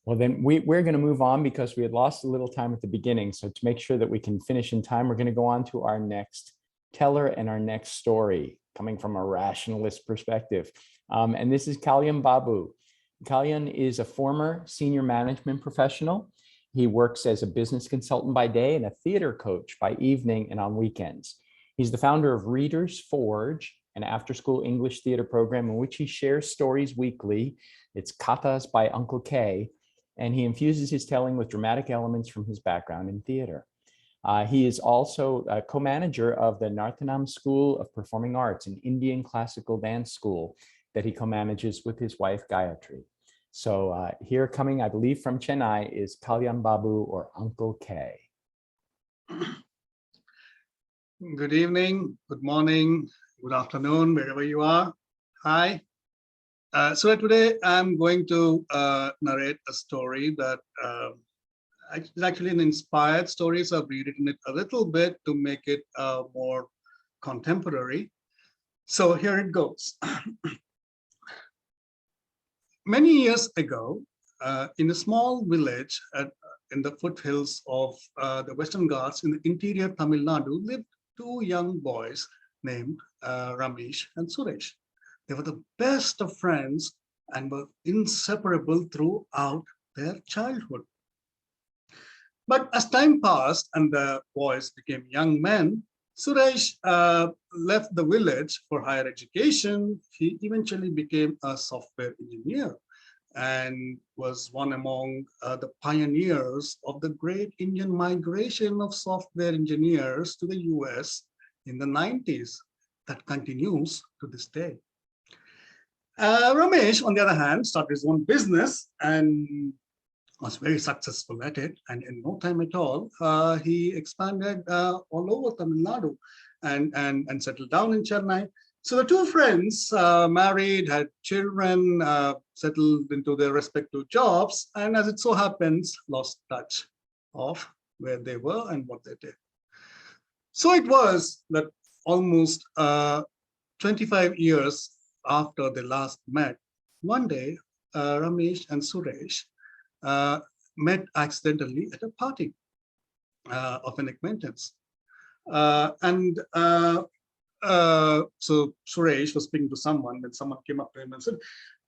Well, then we're going to move on because we had lost a little time at the beginning. So to make sure that we can finish in time, we're going to go on to our next teller and our next story, coming from a rationalist perspective. And this is Kalyan Babu. Kalyan is a former senior management professional. He works as a business consultant by day and a theater coach by evening and on weekends. He's the founder of Reader's Forge, an after-school English theater program in which he shares stories weekly. It's Katas by Uncle K, and he infuses his telling with dramatic elements from his background in theater. He is also a co-manager of the Narthanam School of Performing Arts, an Indian classical dance school that he co-manages with his wife, Gayatri. So here coming, I believe, from Chennai is Kalyan Babu, or Uncle K. Good evening, good morning, good afternoon, wherever you are. Hi. So today I'm going to narrate a story that is actually an inspired story. So I've rewritten it a little bit to make it more contemporary. So here it goes. Many years ago, in a small village in the foothills of the Western Ghats in the interior Tamil Nadu lived two young boys named Ramesh and Suresh. They were the best of friends and were inseparable throughout their childhood. But as time passed and the boys became young men, Suresh left the village for higher education. He eventually became a software engineer and was one among the pioneers of the great Indian migration of software engineers to the US in the 90s that continues to this day. Ramesh, on the other hand, started his own business and was very successful at it. And in no time at all, he expanded all over Tamil Nadu and settled down in Chennai. So the two friends married, had children, settled into their respective jobs, and as it so happens, lost touch of where they were and what they did. So it was that almost 25 years after they last met, one day, Ramesh and Suresh met accidentally at a party of an acquaintance. So Suresh was speaking to someone when someone came up to him and said,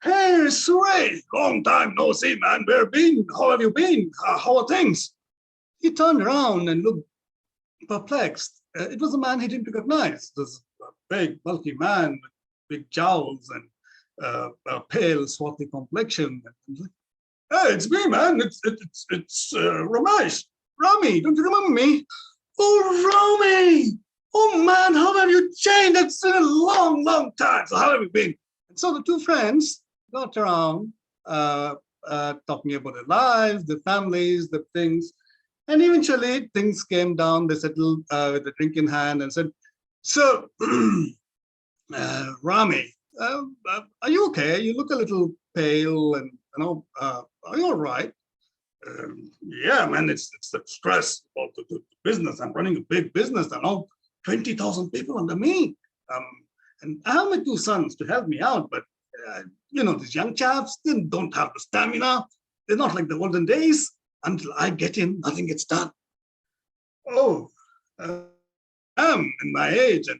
"Hey, Suresh, long time no see, man. Where have you been? How have you been? How are things?" He turned around and looked perplexed. It was a man he didn't recognize. It was big, bulky man with big jowls and a pale, swarthy complexion. Hey, it's me, man. It's Ramesh. Rami, don't you remember me? Oh, Rami! Oh, man, how have you changed? It's been a long, long time. So how have you been? And so the two friends got around talking about their lives, their families, the things. And eventually things came down. They settled with a drink in hand and said, so, Rami, are you okay? You look a little pale and, are you all right? Yeah, man, it's the stress about the business. I'm running a big business. I know 20,000 people under me. And I have my two sons to help me out, but these young chaps, they don't have the stamina. They're not like the olden days. Until I get in, nothing gets done. Oh, I'm in my age and,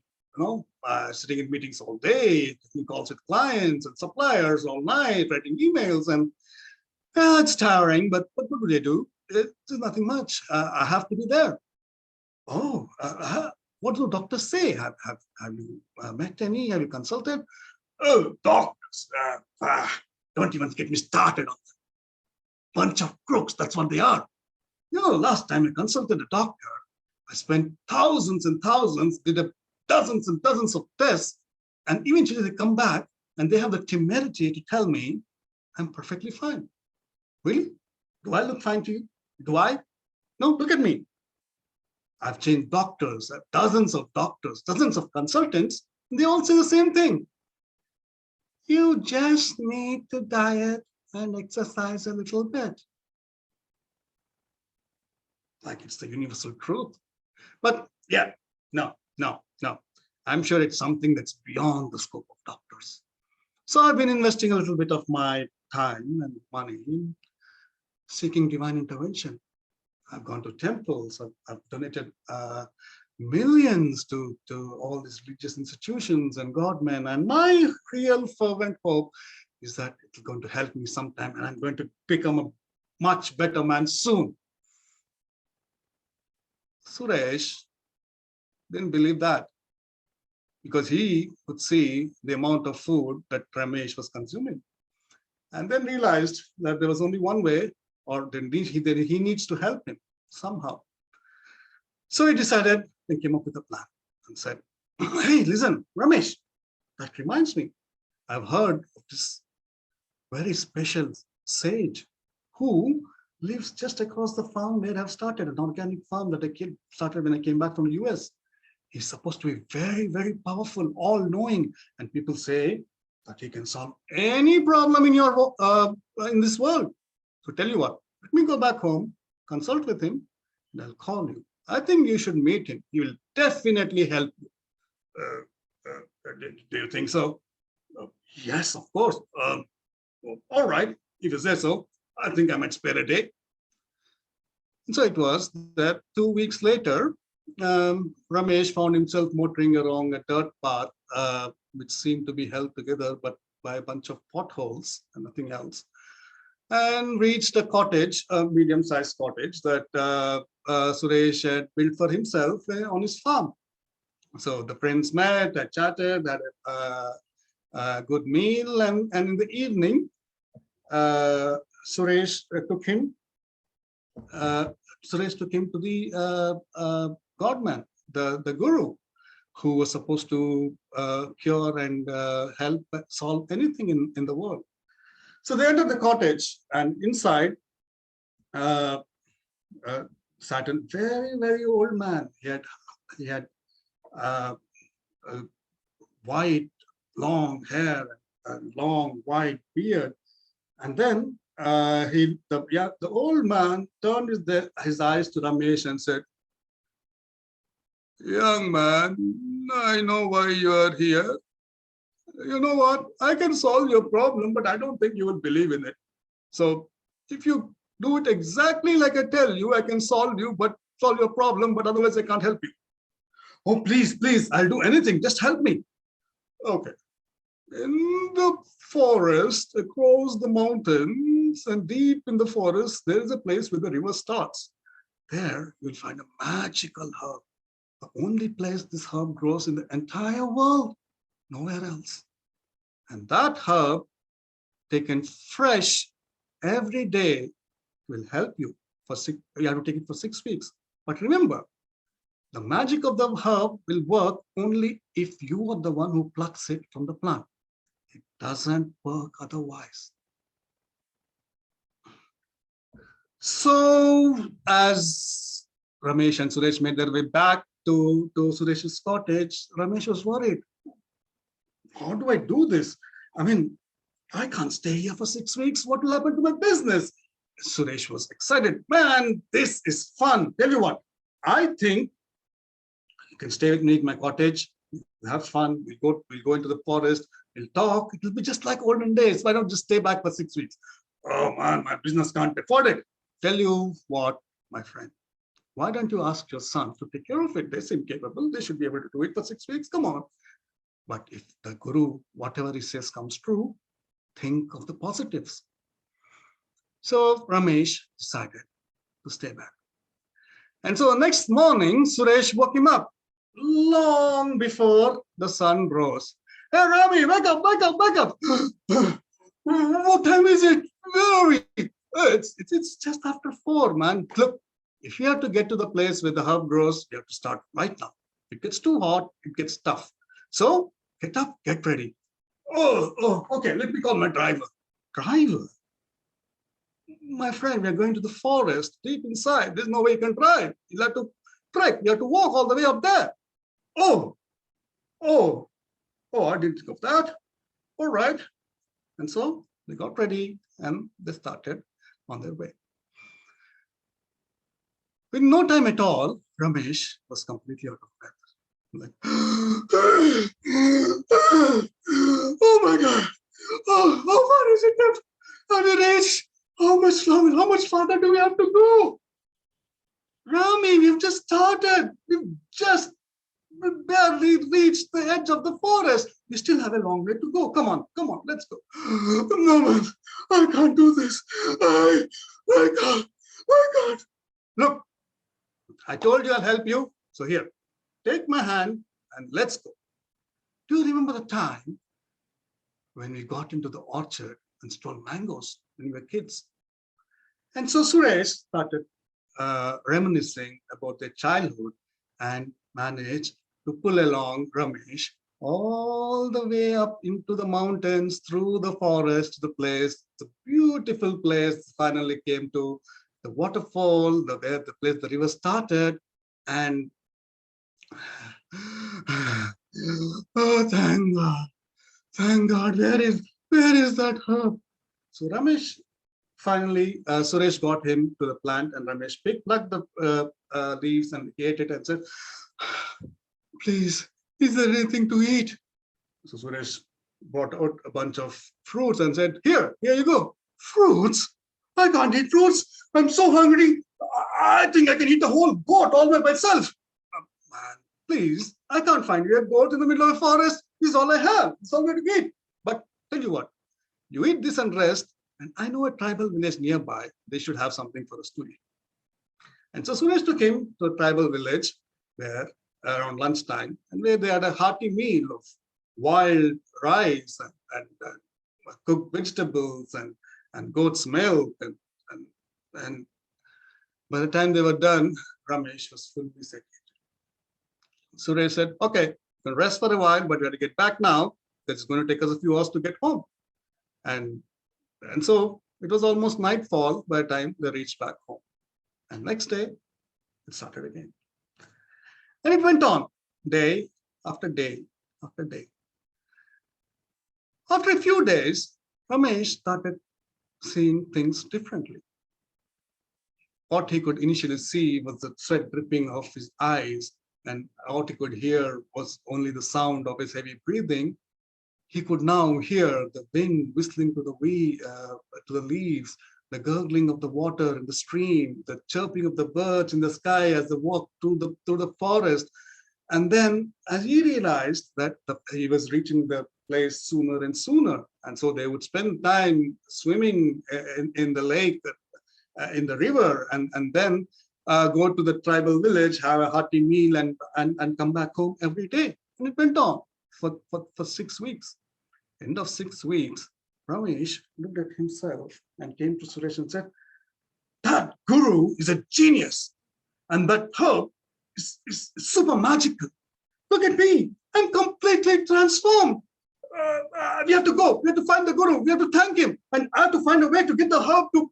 sitting in meetings all day, taking calls with clients and suppliers all night, writing emails, and it's tiring, but what do they do? It's nothing much. I have to be there. Oh, what do doctors say? Have you met any? Have you consulted? Oh, doctors. Don't even get me started on them. Bunch of crooks, that's what they are. Last time I consulted a doctor, I spent thousands and thousands, did dozens and dozens of tests, and eventually they come back and they have the temerity to tell me I'm perfectly fine. Really? Do I look fine to you? Do I? No, look at me. I've changed doctors, dozens of doctors, dozens of consultants, and they all say the same thing. You just need to diet and exercise a little bit. Like it's the universal truth. But yeah, no. I'm sure it's something that's beyond the scope of doctors. So I've been investing a little bit of my time and money in seeking divine intervention. I've gone to temples. I've donated millions to all these religious institutions and godmen. And my real fervent hope is that it's going to help me sometime and I'm going to become a much better man soon. Suresh didn't believe that because he could see the amount of food that Ramesh was consuming and then realized that there was only one way, or that he needs to help him somehow. So he decided and came up with a plan and said, hey, listen, Ramesh, that reminds me, I've heard of this very special sage who lives just across the farm where I've started, an organic farm that I started when I came back from the US. He's supposed to be very, very powerful, all-knowing, and people say that he can solve any problem in this world. So tell you what, let me go back home, consult with him, and I'll call you. I think you should meet him. He will definitely help you. Do you think so? Yes, of course. All right, if you say so, I think I might spare a day. And so it was that 2 weeks later, Ramesh found himself motoring along a dirt path, which seemed to be held together but by a bunch of potholes and nothing else, and reached a cottage, a medium-sized cottage that Suresh had built for himself on his farm. So the friends met, had chatted, had a good meal, and in the evening, Suresh took him to the godman, the guru, who was supposed to cure and help solve anything in the world. So they entered the cottage, and inside sat a very, very old man. He had white, long hair and long, white beard. And then the old man turned his eyes to Ramesh and said, young man, I know why you are here. You know what? I can solve your problem, but I don't think you will believe in it. So if you do it exactly like I tell you, I can solve your problem, but otherwise I can't help you. Oh, please, I'll do anything. Just help me. Okay. In the forest, across the mountains and deep in the forest, there is a place where the river starts. There you'll find a magical herb. the only place this herb grows in the entire world, nowhere else. And that herb, taken fresh every day, will help you you have to take it for 6 weeks. But remember, the magic of the herb will work only if you are the one who plucks it from the plant. It doesn't work otherwise. So as Ramesh and Suresh made their way back to Suresh's cottage, Ramesh was worried. How do I do this? I mean, I can't stay here for 6 weeks. What will happen to my business? Suresh was excited. Man, this is fun. Tell you what, I think you can stay with me at my cottage. We'll have fun. We'll go into the forest. We'll talk. It will be just like olden days. Why don't just stay back for 6 weeks? Oh man, my business can't afford it. Tell you what, my friend, why don't you ask your son to take care of it? They seem capable. They should be able to do it for 6 weeks. Come on. But if the guru, whatever he says comes true, think of the positives. So Ramesh decided to stay back. And so the next morning, Suresh woke him up long before the sun rose. Hey, Rami, wake up, wake up, wake up. What time is it? Where are we? It's just after 4, man. Look, if you have to get to the place where the herb grows, you have to start right now. If it gets too hot, it gets tough. So get up, get ready. Oh, okay, let me call my driver. Driver? My friend, we're going to the forest, deep inside. There's no way you can drive. You'll have to trek. You have to walk all the way up there. Oh, I didn't think of that. All right. And so they got ready and they started on their way. In no time at all, Ramesh was completely out of breath. Like, oh my God. Oh, how far is it left? Have we reached? How much longer? How much farther do we have to go? Rami, we've just started. We've just barely reached the edge of the forest. We still have a long way to go. Come on, let's go. No, man, I can't do this. I can't. Look, I told you I'll help you. So here, take my hand and let's go. Do you remember the time when we got into the orchard and stole mangoes when we were kids? And so Suresh started reminiscing about their childhood and managed to pull along Ramesh all the way up into the mountains, through the forest, the place, the beautiful place, finally came to the waterfall, where the place the river started. And oh, thank God, where is that herb? So Ramesh, finally, Suresh got him to the plant, and Ramesh plucked the leaves and ate it and said, please, is there anything to eat? So Suresh brought out a bunch of fruits and said, here you go. Fruits? I can't eat fruits. I'm so hungry. I think I can eat a whole goat all by myself. Man, please, I can't find you a goat in the middle of the forest. This is all I have. It's all going to eat. But tell you what, you eat this and rest, and I know a tribal village nearby. They should have something for us to eat. And so Suresh took him to a tribal village where around lunchtime, and where they had a hearty meal of wild rice and cooked vegetables and goat's milk. And by the time they were done, Ramesh was fully satiated. Suresh said, okay, we'll rest for a while, but we have to get back now. It's going to take us a few hours to get home. And so it was almost nightfall by the time they reached back home. And next day, it started again. And it went on day after day after day. After a few days, Ramesh started seeing things differently. What he could initially see was the sweat dripping off his eyes, and what he could hear was only the sound of his heavy breathing. He could now hear the wind whistling to the leaves, the gurgling of the water in the stream, the chirping of the birds in the sky as they walked through the forest. And then as he realized that he was reaching the place sooner and sooner, and so they would spend time swimming in the lake, in the river, and then go to the tribal village, have a hearty meal, and come back home every day. And it went on for 6 weeks. End of 6 weeks, Ramesh looked at himself and came to Suresh and said, that guru is a genius. And that herb is super magical. Look at me, I'm completely transformed. We have to go, we have to find the guru, we have to thank him, and I have to find a way to get the herb to.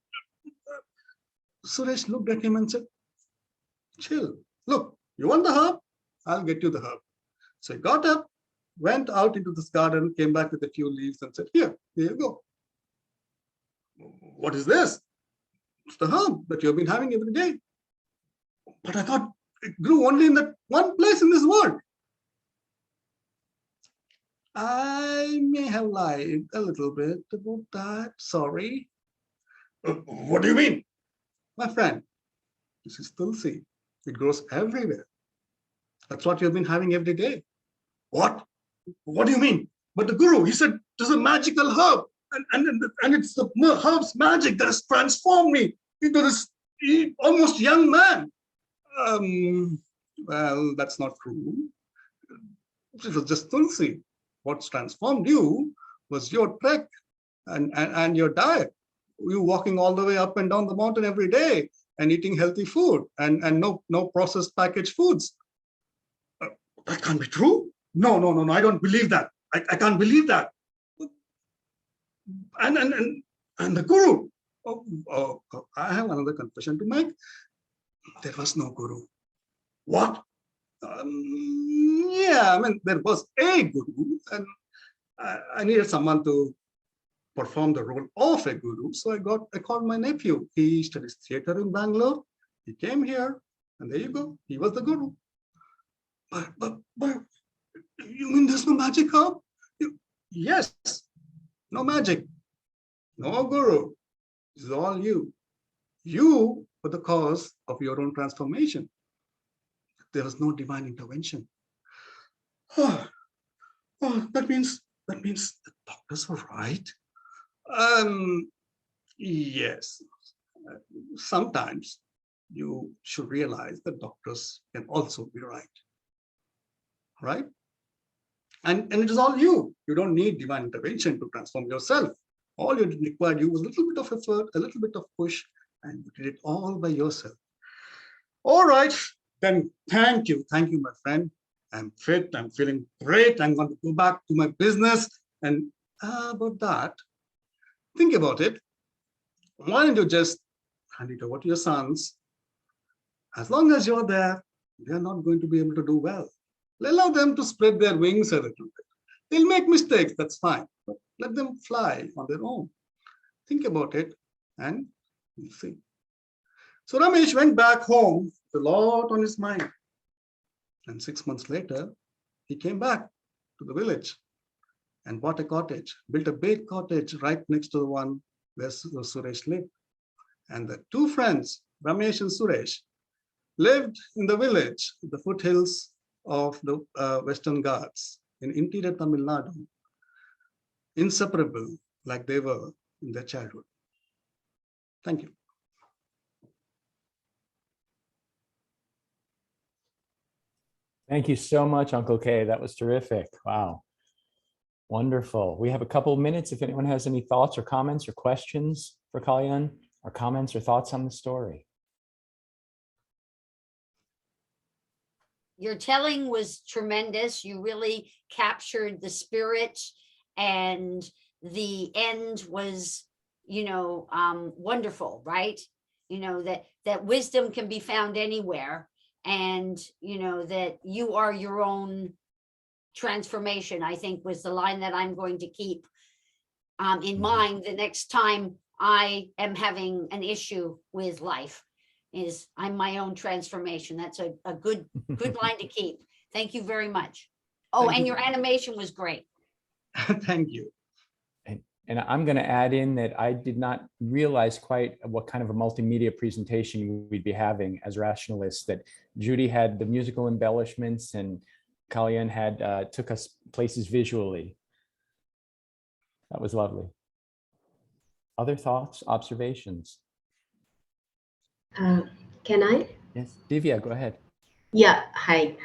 Suresh looked at him and said, chill, look, you want the herb? I'll get you the herb. So he got up, went out into this garden, came back with a few leaves and said, here you go. What is this? It's the herb that you've been having every day. But I thought it grew only in that one place in this world. I may have lied a little bit about that. Sorry. What do you mean? My friend, this is tulsi. It grows everywhere. That's what you've been having every day. What? What do you mean? But the guru, he said, this is a magical herb. And it's the herb's magic that has transformed me into this almost young man. Well, that's not true. It was just tulsi. What's transformed you was your trek and your diet. You walking all the way up and down the mountain every day and eating healthy food and no processed packaged foods. That can't be true. No, I don't believe that. I can't believe that. And the guru. I have another confession to make. There was no guru. What? Yeah, I mean, there was a guru, and I needed someone to perform the role of a guru. So I called my nephew. He studies theater in Bangalore. He came here, and there you go. He was the guru. But you mean there's no magic herb? Yes, no magic, no guru. This is all you. You were the cause of your own transformation. There was no divine intervention. That means the doctors were right. Yes. Sometimes you should realize that doctors can also be right. Right? And it is all you. You don't need divine intervention to transform yourself. All you required was a little bit of effort, a little bit of push, and you did it all by yourself. All right, then thank you, my friend. I'm fit, I'm feeling great. I'm going to go back to my business. And about that, think about it. Why don't you just hand it over to your sons? As long as you're there, they're not going to be able to do well. Allow them to spread their wings a little bit. They'll make mistakes, that's fine. But let them fly on their own. Think about it and we'll see. So Ramesh went back home with a lot on his mind. And 6 months later, he came back to the village and bought a cottage, built a big cottage right next to the one where Suresh lived. And the two friends, Ramesh and Suresh, lived in the village, the foothills of the Western Ghats in interior Tamil Nadu, inseparable like they were in their childhood. Thank you. Thank you so much, Uncle Kay. That was terrific. Wow. Wonderful. We have a couple of minutes if anyone has any thoughts or comments or questions for Kalyan, or comments or thoughts on the story. Your telling was tremendous. You really captured the spirit, and the end was, wonderful, right? That wisdom can be found anywhere, and that you are your own transformation, I think was the line that I'm going to keep in mind the next time I am having an issue with life. Is I'm my own transformation. That's a good line to keep. Thank you very much. Oh, and your animation was great. Thank you. And I'm going to add in that I did not realize quite what kind of a multimedia presentation we'd be having as rationalists, that Judy had the musical embellishments and Kalyan had took us places visually. That was lovely. Other thoughts, observations? Can I? Yes, Divya, go ahead. Yeah, hi.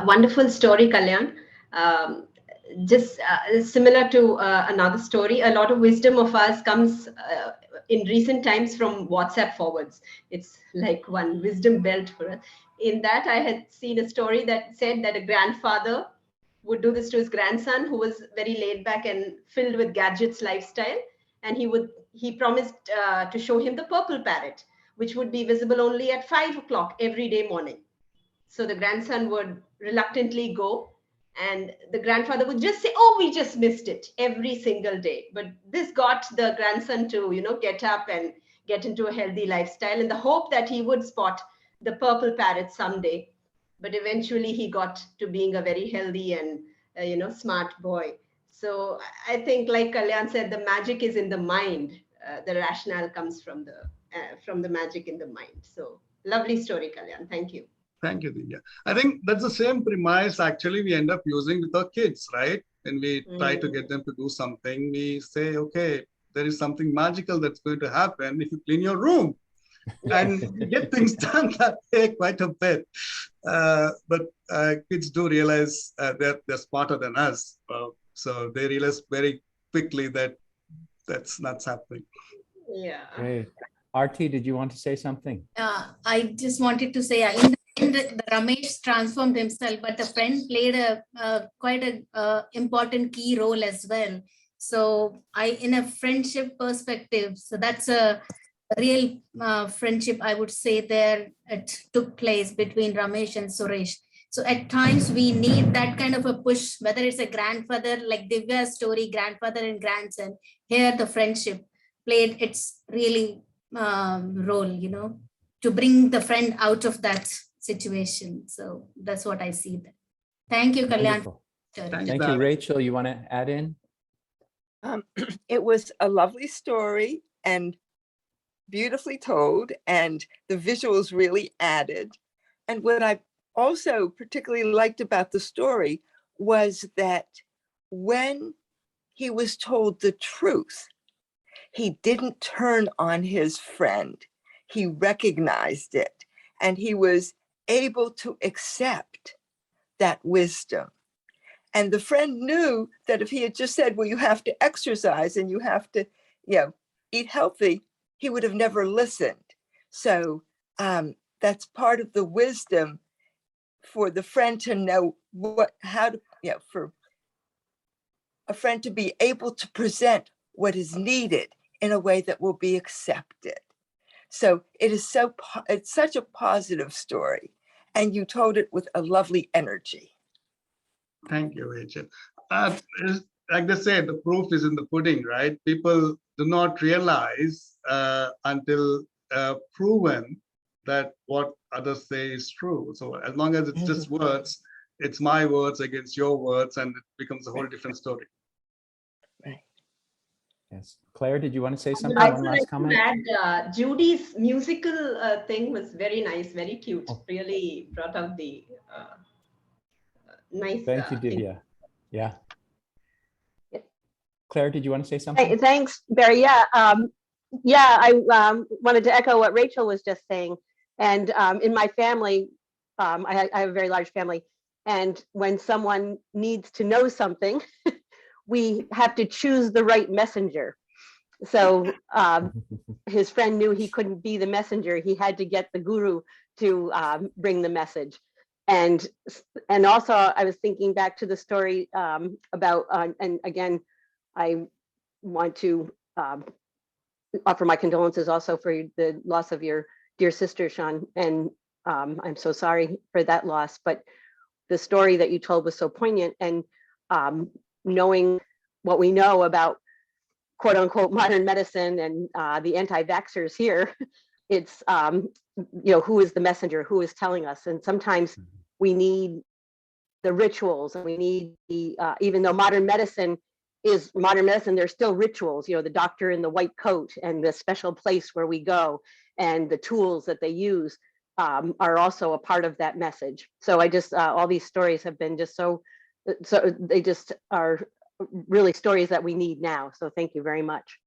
Wonderful story, Kalyan. Just similar to another story, a lot of wisdom of us comes in recent times from WhatsApp forwards. It's like one wisdom belt for us. In that, I had seen a story that said that a grandfather would do this to his grandson, who was very laid back and filled with gadgets lifestyle. And he promised to show him the purple parrot, which would be visible only at 5 o'clock every day morning. So the grandson would reluctantly go, and the grandfather would just say, "Oh, we just missed it," every single day. But this got the grandson to, get up and get into a healthy lifestyle in the hope that he would spot the purple parrot someday. But eventually he got to being a very healthy and, smart boy. So I think, like Kalyan said, the magic is in the mind. The rationale comes from the magic in the mind. So lovely story, Kalyan. Thank you. Thank you, Divya. I think that's the same premise actually we end up using with our kids, right? When we try to get them to do something, we say, okay, there is something magical that's going to happen if you clean your room. And we get things done that way quite a bit. But kids do realize that they're smarter than us. So they realize very quickly that that's not happening. Yeah. Great. Arti, did you want to say something? I just wanted to say, in the end, the Ramesh transformed himself, but the friend played quite a important key role as well. So in a friendship perspective, so that's a real friendship, I would say, there it took place between Ramesh and Suresh. So at times we need that kind of a push, whether it's a grandfather, like Divya's story, grandfather and grandson. Here the friendship played its really role, to bring the friend out of that situation. So that's what I see there. Thank you, Kalyan. Wonderful. Thanks, Thank you, Rachel. You want to add in? It was a lovely story and beautifully told, and the visuals really added. And what I also particularly liked about the story was that when he was told the truth, he didn't turn on his friend. He recognized it, and he was able to accept that wisdom. And the friend knew that if he had just said, well, you have to exercise and you have to, eat healthy, he would have never listened. So that's part of the wisdom for the friend to know for a friend to be able to present what is needed in a way that will be accepted. So it's such a positive story, and you told it with a lovely energy. Thank you, Rachel. Like they say, the proof is in the pudding, right? People do not realize until proven that what others say is true. So as long as it's just words, it's my words against your words, and it becomes a whole different story. Yes. Claire, did you want to say something? One last comment? Judy's musical thing was very nice, very cute. Really brought out the nice. Thank you, Divya. Yeah. Claire, did you want to say something? Thanks, Barry. Yeah, I wanted to echo what Rachel was just saying. And in my family, I have a very large family. And when someone needs to know something, we have to choose the right messenger. So his friend knew he couldn't be the messenger. He had to get the guru to bring the message. And also I was thinking back to the story about, and again, I want to offer my condolences also for the loss of your dear sister, Sean. And I'm so sorry for that loss, but the story that you told was so poignant, and knowing what we know about quote unquote modern medicine and the anti-vaxxers here, it's, who is the messenger, who is telling us? And sometimes we need the rituals, and we need the, even though modern medicine is modern medicine, there's still rituals, the doctor in the white coat and the special place where we go and the tools that they use are also a part of that message. So I just, all these stories have been just so they just are really stories that we need now. So thank you very much.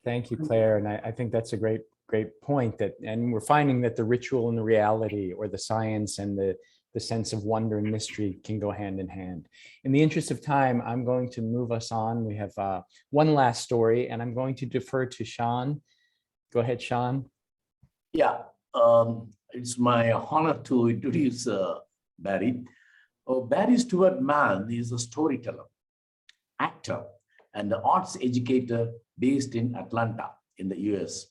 Thank you, Claire. And I think that's a great great point that, and we're finding that the ritual and the reality, or the science and the sense of wonder and mystery, can go hand in hand. In the interest of time, I'm going to move us on. We have one last story, and I'm going to defer to Sean. Go ahead, Sean. Yeah, it's my honor to introduce Barry. Barry Stuart Mann is a storyteller, actor, and an arts educator based in Atlanta in the US.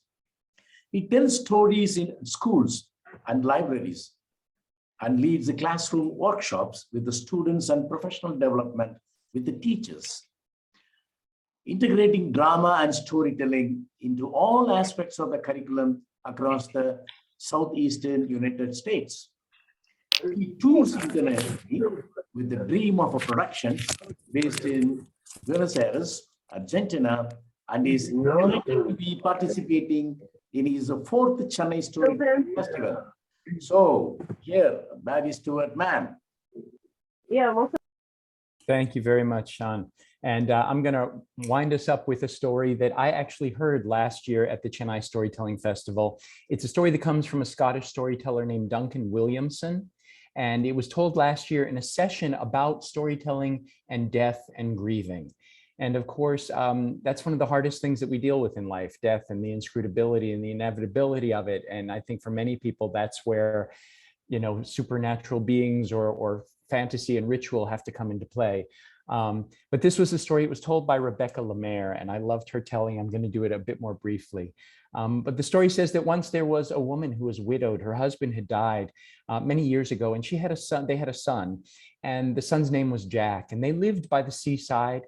He tells stories in schools and libraries and leads the classroom workshops with the students and professional development with the teachers, integrating drama and storytelling into all aspects of the curriculum across the Southeastern United States. He tours internationally with the dream of a production based in Buenos Aires, Argentina, and is delighted to be participating in his fourth Chennai Story Festival. So here, Barry Stuart Mann. Yeah, well, Thank you very much, Sean. And I'm going to wind us up with a story that I actually heard last year at the Chennai Storytelling Festival. It's a story that comes from a Scottish storyteller named Duncan Williamson. And it was told last year in a session about storytelling and death and grieving. And of course, that's one of the hardest things that we deal with in life, death and the inscrutability and the inevitability of it. And I think for many people, that's where, you know, supernatural beings or fantasy and ritual have to come into play. But this was a story, it was told by Rebecca Lemaire, and I loved her telling. I'm going to do it a bit more briefly. But the story says that once there was a woman who was widowed. Her husband had died many years ago, and she had a son. They had a son, and the son's name was Jack, and they lived by the seaside.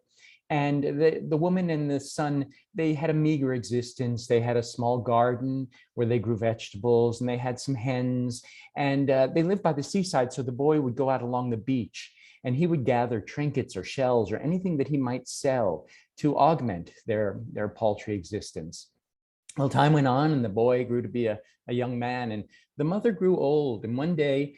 And the woman and the son, they had a meager existence. They had a small garden where they grew vegetables, and they had some hens, and they lived by the seaside. So the boy would go out along the beach, and he would gather trinkets or shells or anything that he might sell to augment their paltry existence. Well, time went on, and the boy grew to be a young man, and the mother grew old. And one day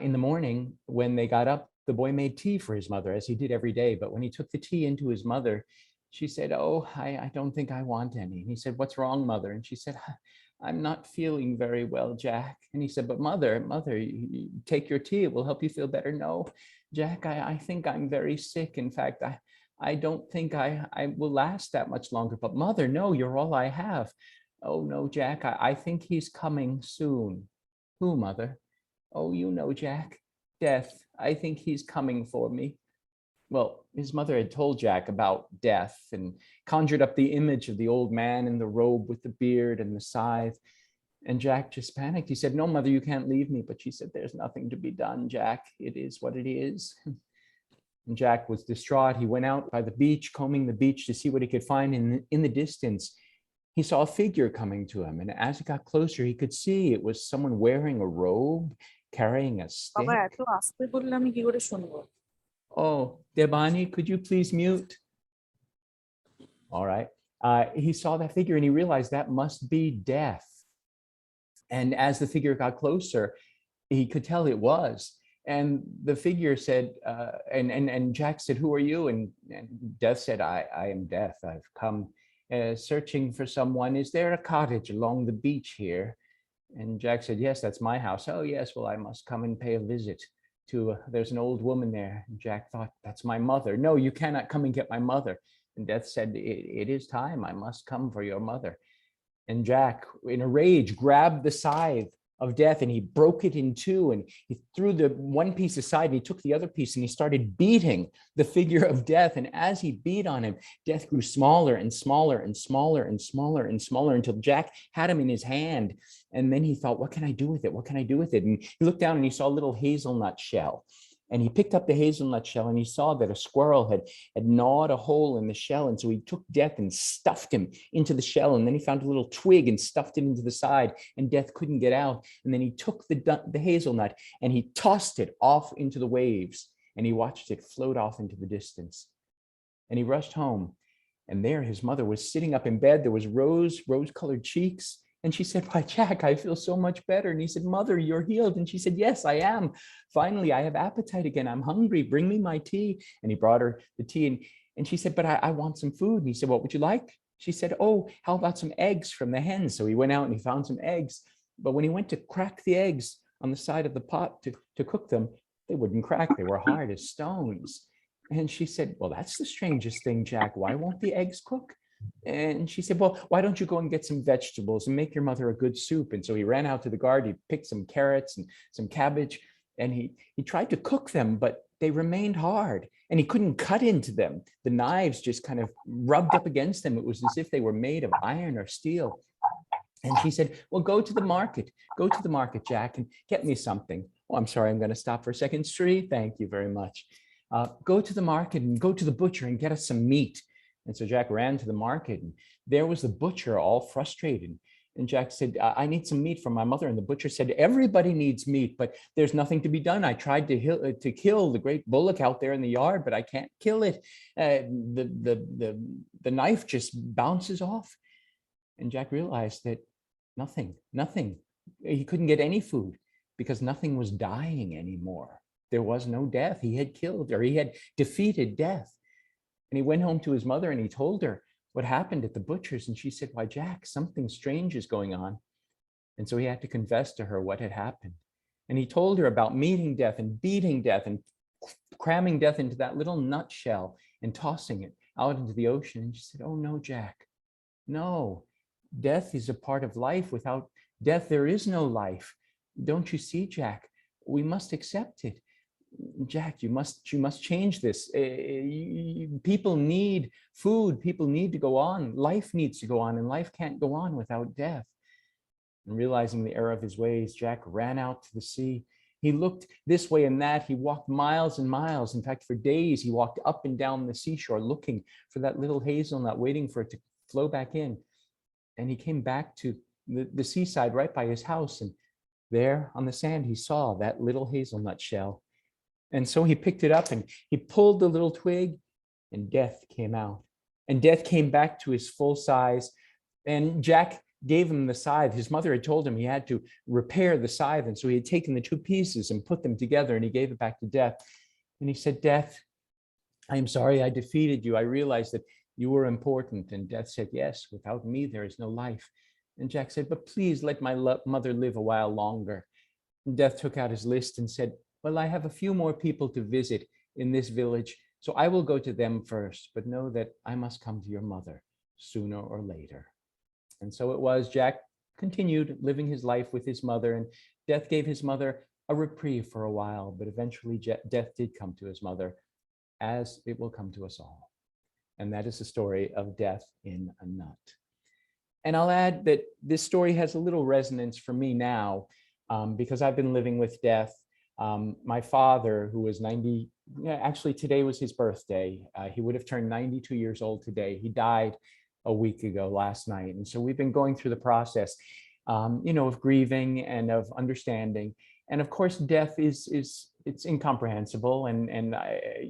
in the morning, when they got up, the boy made tea for his mother, as he did every day. But when he took the tea into his mother, she said, "Oh, I don't think I want any." And he said, "What's wrong, mother?" And she said, "I'm not feeling very well, Jack." And he said, "But mother, you take your tea, it will help you feel better." "No, Jack, I think I'm very sick. In fact, I don't think I will last that much longer." "But mother, no, you're all I have." "Oh no, Jack, I think he's coming soon." "Who, mother?" "Oh, you know, Jack, death. I think he's coming for me." Well, his mother had told Jack about death and conjured up the image of the old man in the robe with the beard and the scythe. And Jack just panicked. He said, "No, mother, you can't leave me." But she said, "There's nothing to be done, Jack. It is what it is." And Jack was distraught. He went out by the beach, combing the beach to see what he could find. And in the distance, he saw a figure coming to him. And as he got closer, he could see it was someone wearing a robe, carrying a stick. Oh, Debani, could you please mute? All right. He saw that figure and he realized that must be death. And as the figure got closer, he could tell it was. And the figure said, and Jack said, "Who are you?" And Death said, I am Death. I've come searching for someone. Is there a cottage along the beach here?" And Jack said, "Yes, that's my house." "Oh, yes, well, I must come and pay a visit to, there's an old woman there." And Jack thought, "That's my mother." "No, you cannot come and get my mother." And Death said, it is time. I must come for your mother." And Jack, in a rage, grabbed the scythe of Death and he broke it in two, and he threw the one piece aside and he took the other piece and he started beating the figure of Death. And as he beat on him, Death grew smaller and smaller and smaller and smaller and smaller until Jack had him in his hand. And then he thought, "What can I do with it? What can I do with it?" And he looked down and he saw a little hazelnut shell. And he picked up the hazelnut shell and he saw that a squirrel had gnawed a hole in the shell. And so he took Death and stuffed him into the shell. And then he found a little twig and stuffed it into the side, and Death couldn't get out. And then he took the hazelnut and he tossed it off into the waves, and he watched it float off into the distance. And he rushed home, and there his mother was sitting up in bed. There was rose-colored cheeks. And she said, "Why, Jack, I feel so much better." And he said, "Mother, you're healed." And she said, "Yes, I am. Finally, I have appetite again. I'm hungry. Bring me my tea." And he brought her the tea. And she said, "But I want some food." And he said, "What would you like?" she said, oh, how about some eggs from the hens? So he went out and he found some eggs. But when he went to crack the eggs on the side of the pot to cook them, they wouldn't crack. They were hard as stones. And she said, well, that's the strangest thing, Jack. Why won't the eggs cook? And she said, well, why don't you go and get some vegetables and make your mother a good soup? And so he ran out to the garden, he picked some carrots and some cabbage, and he tried to cook them, but they remained hard and he couldn't cut into them. The knives just kind of rubbed up against them. It was as if they were made of iron or steel. And she said, well, go to the market, Jack, and get me something. Oh, I'm sorry, I'm going to stop for a second. Sri, thank you very much. Go to the market and go to the butcher and get us some meat. And so Jack ran to the market, and there was the butcher all frustrated. And Jack said, I need some meat from my mother. And the butcher said, everybody needs meat, but there's nothing to be done. I tried to kill the great bullock out there in the yard, but I can't kill it. The knife just bounces off. And Jack realized that nothing, he couldn't get any food because nothing was dying anymore. There was no death. He had killed, or he had defeated death. And he went home to his mother and he told her what happened at the butcher's. And she said, why, Jack, something strange is going on. And so he had to confess to her what had happened. And he told her about meeting death and beating death and cramming death into that little nutshell and tossing it out into the ocean. And she said, oh, no, Jack, no, death is a part of life. Without death, there is no life. Don't you see, Jack? We must accept it. Jack, you must change this. People need food. People need to go on. Life needs to go on, and life can't go on without death. And realizing the error of his ways, Jack ran out to the sea. He looked this way and that. He walked miles and miles. In fact, for days, he walked up and down the seashore looking for that little hazelnut, waiting for it to flow back in. And he came back to the seaside right by his house. And there on the sand, he saw that little hazelnut shell. And so he picked it up and he pulled the little twig, and death came out. And death came back to his full size. And Jack gave him the scythe. His mother had told him he had to repair the scythe. And so he had taken the two pieces and put them together, and he gave it back to Death. And he said, Death, I am sorry I defeated you. I realized that you were important. And Death said, yes, without me, there is no life. And Jack said, but please let my mother live a while longer. And Death took out his list and said, well, I have a few more people to visit in this village, so I will go to them first, but know that I must come to your mother sooner or later. And so it was. Jack continued living his life with his mother, and Death gave his mother a reprieve for a while, but eventually Death did come to his mother, as it will come to us all. And that is the story of Death in a Nut. And I'll add that this story has a little resonance for me now, because I've been living with death. My father, who was 90, actually today was his birthday. He would have turned 92 years old today. He died a week ago last night. And so we've been going through the process, of grieving and of understanding. And of course, death it's incomprehensible. And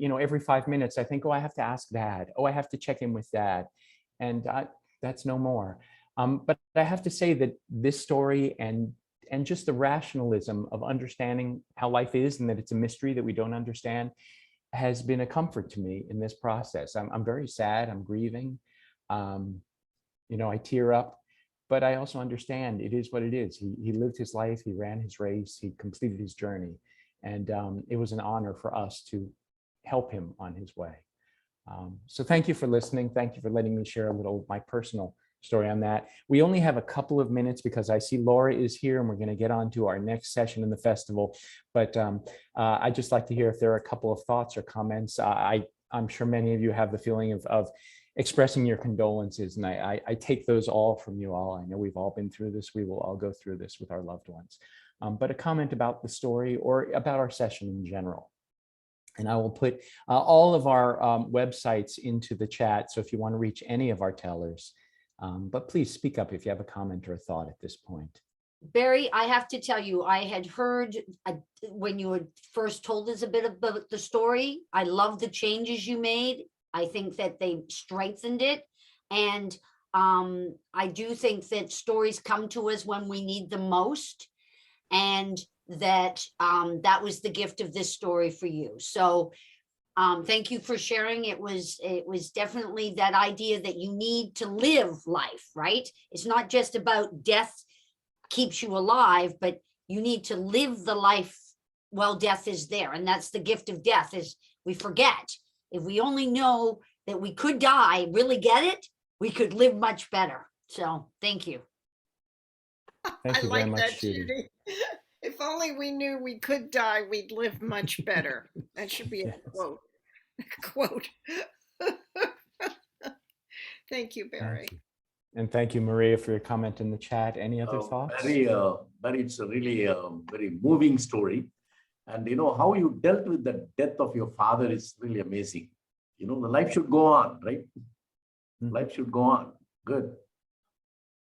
every 5 minutes I think, oh, I have to ask Dad. Oh, I have to check in with Dad. And that's no more. But I have to say that this story and just the rationalism of understanding how life is, and that it's a mystery that we don't understand, has been a comfort to me in this process. I'm very sad. I'm grieving. I tear up, but I also understand it is what it is. He lived his life. He ran his race. He completed his journey. And it was an honor for us to help him on his way. So thank you for listening. Thank you for letting me share a little of my personal story on that. We only have a couple of minutes because I see Laura is here, and we're going to get on to our next session in the festival. But I'd just like to hear if there are a couple of thoughts or comments. I'm sure many of you have the feeling of expressing your condolences, and I take those all from you all. I know we've all been through this. We will all go through this with our loved ones. But a comment about the story or about our session in general. And I will put all of our websites into the chat. So if you want to reach any of our tellers, but please speak up if you have a comment or a thought at this point. Barry, I have to tell you, I had heard when you had first told us a bit about the story. I love the changes you made. I think that they strengthened it. And I do think that stories come to us when we need them most. And that that was the gift of this story for you. So Thank you for sharing. It was definitely that idea that you need to live life, right? It's not just about death keeps you alive, but you need to live the life while death is there. And that's the gift of death, is we forget. If we only know that we could die, really get it, we could live much better. So thank you. Thank I you very like much, that, Judy. Judy. If only we knew we could die, we'd live much better. That should be a Yes. quote. Quote. Thank you, Barry. Thank you. And thank you, Maria, for your comment in the chat. Any other thoughts? Very, it's a really very moving story. And you know, how you dealt with the death of your father is really amazing. You know, the life should go on, right? Life should go on. Good.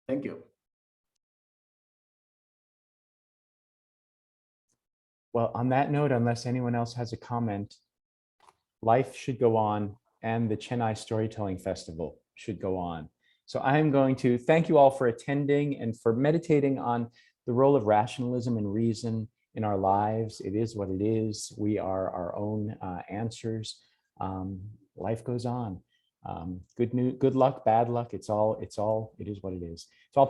Thank you. Well, on that note, unless anyone else has a comment, life should go on and the Chennai Storytelling Festival should go on. So I'm going to thank you all for attending and for meditating on the role of rationalism and reason in our lives. It is what it is. We are our own answers. Life goes on. Good luck, bad luck. It is what it is. So I'll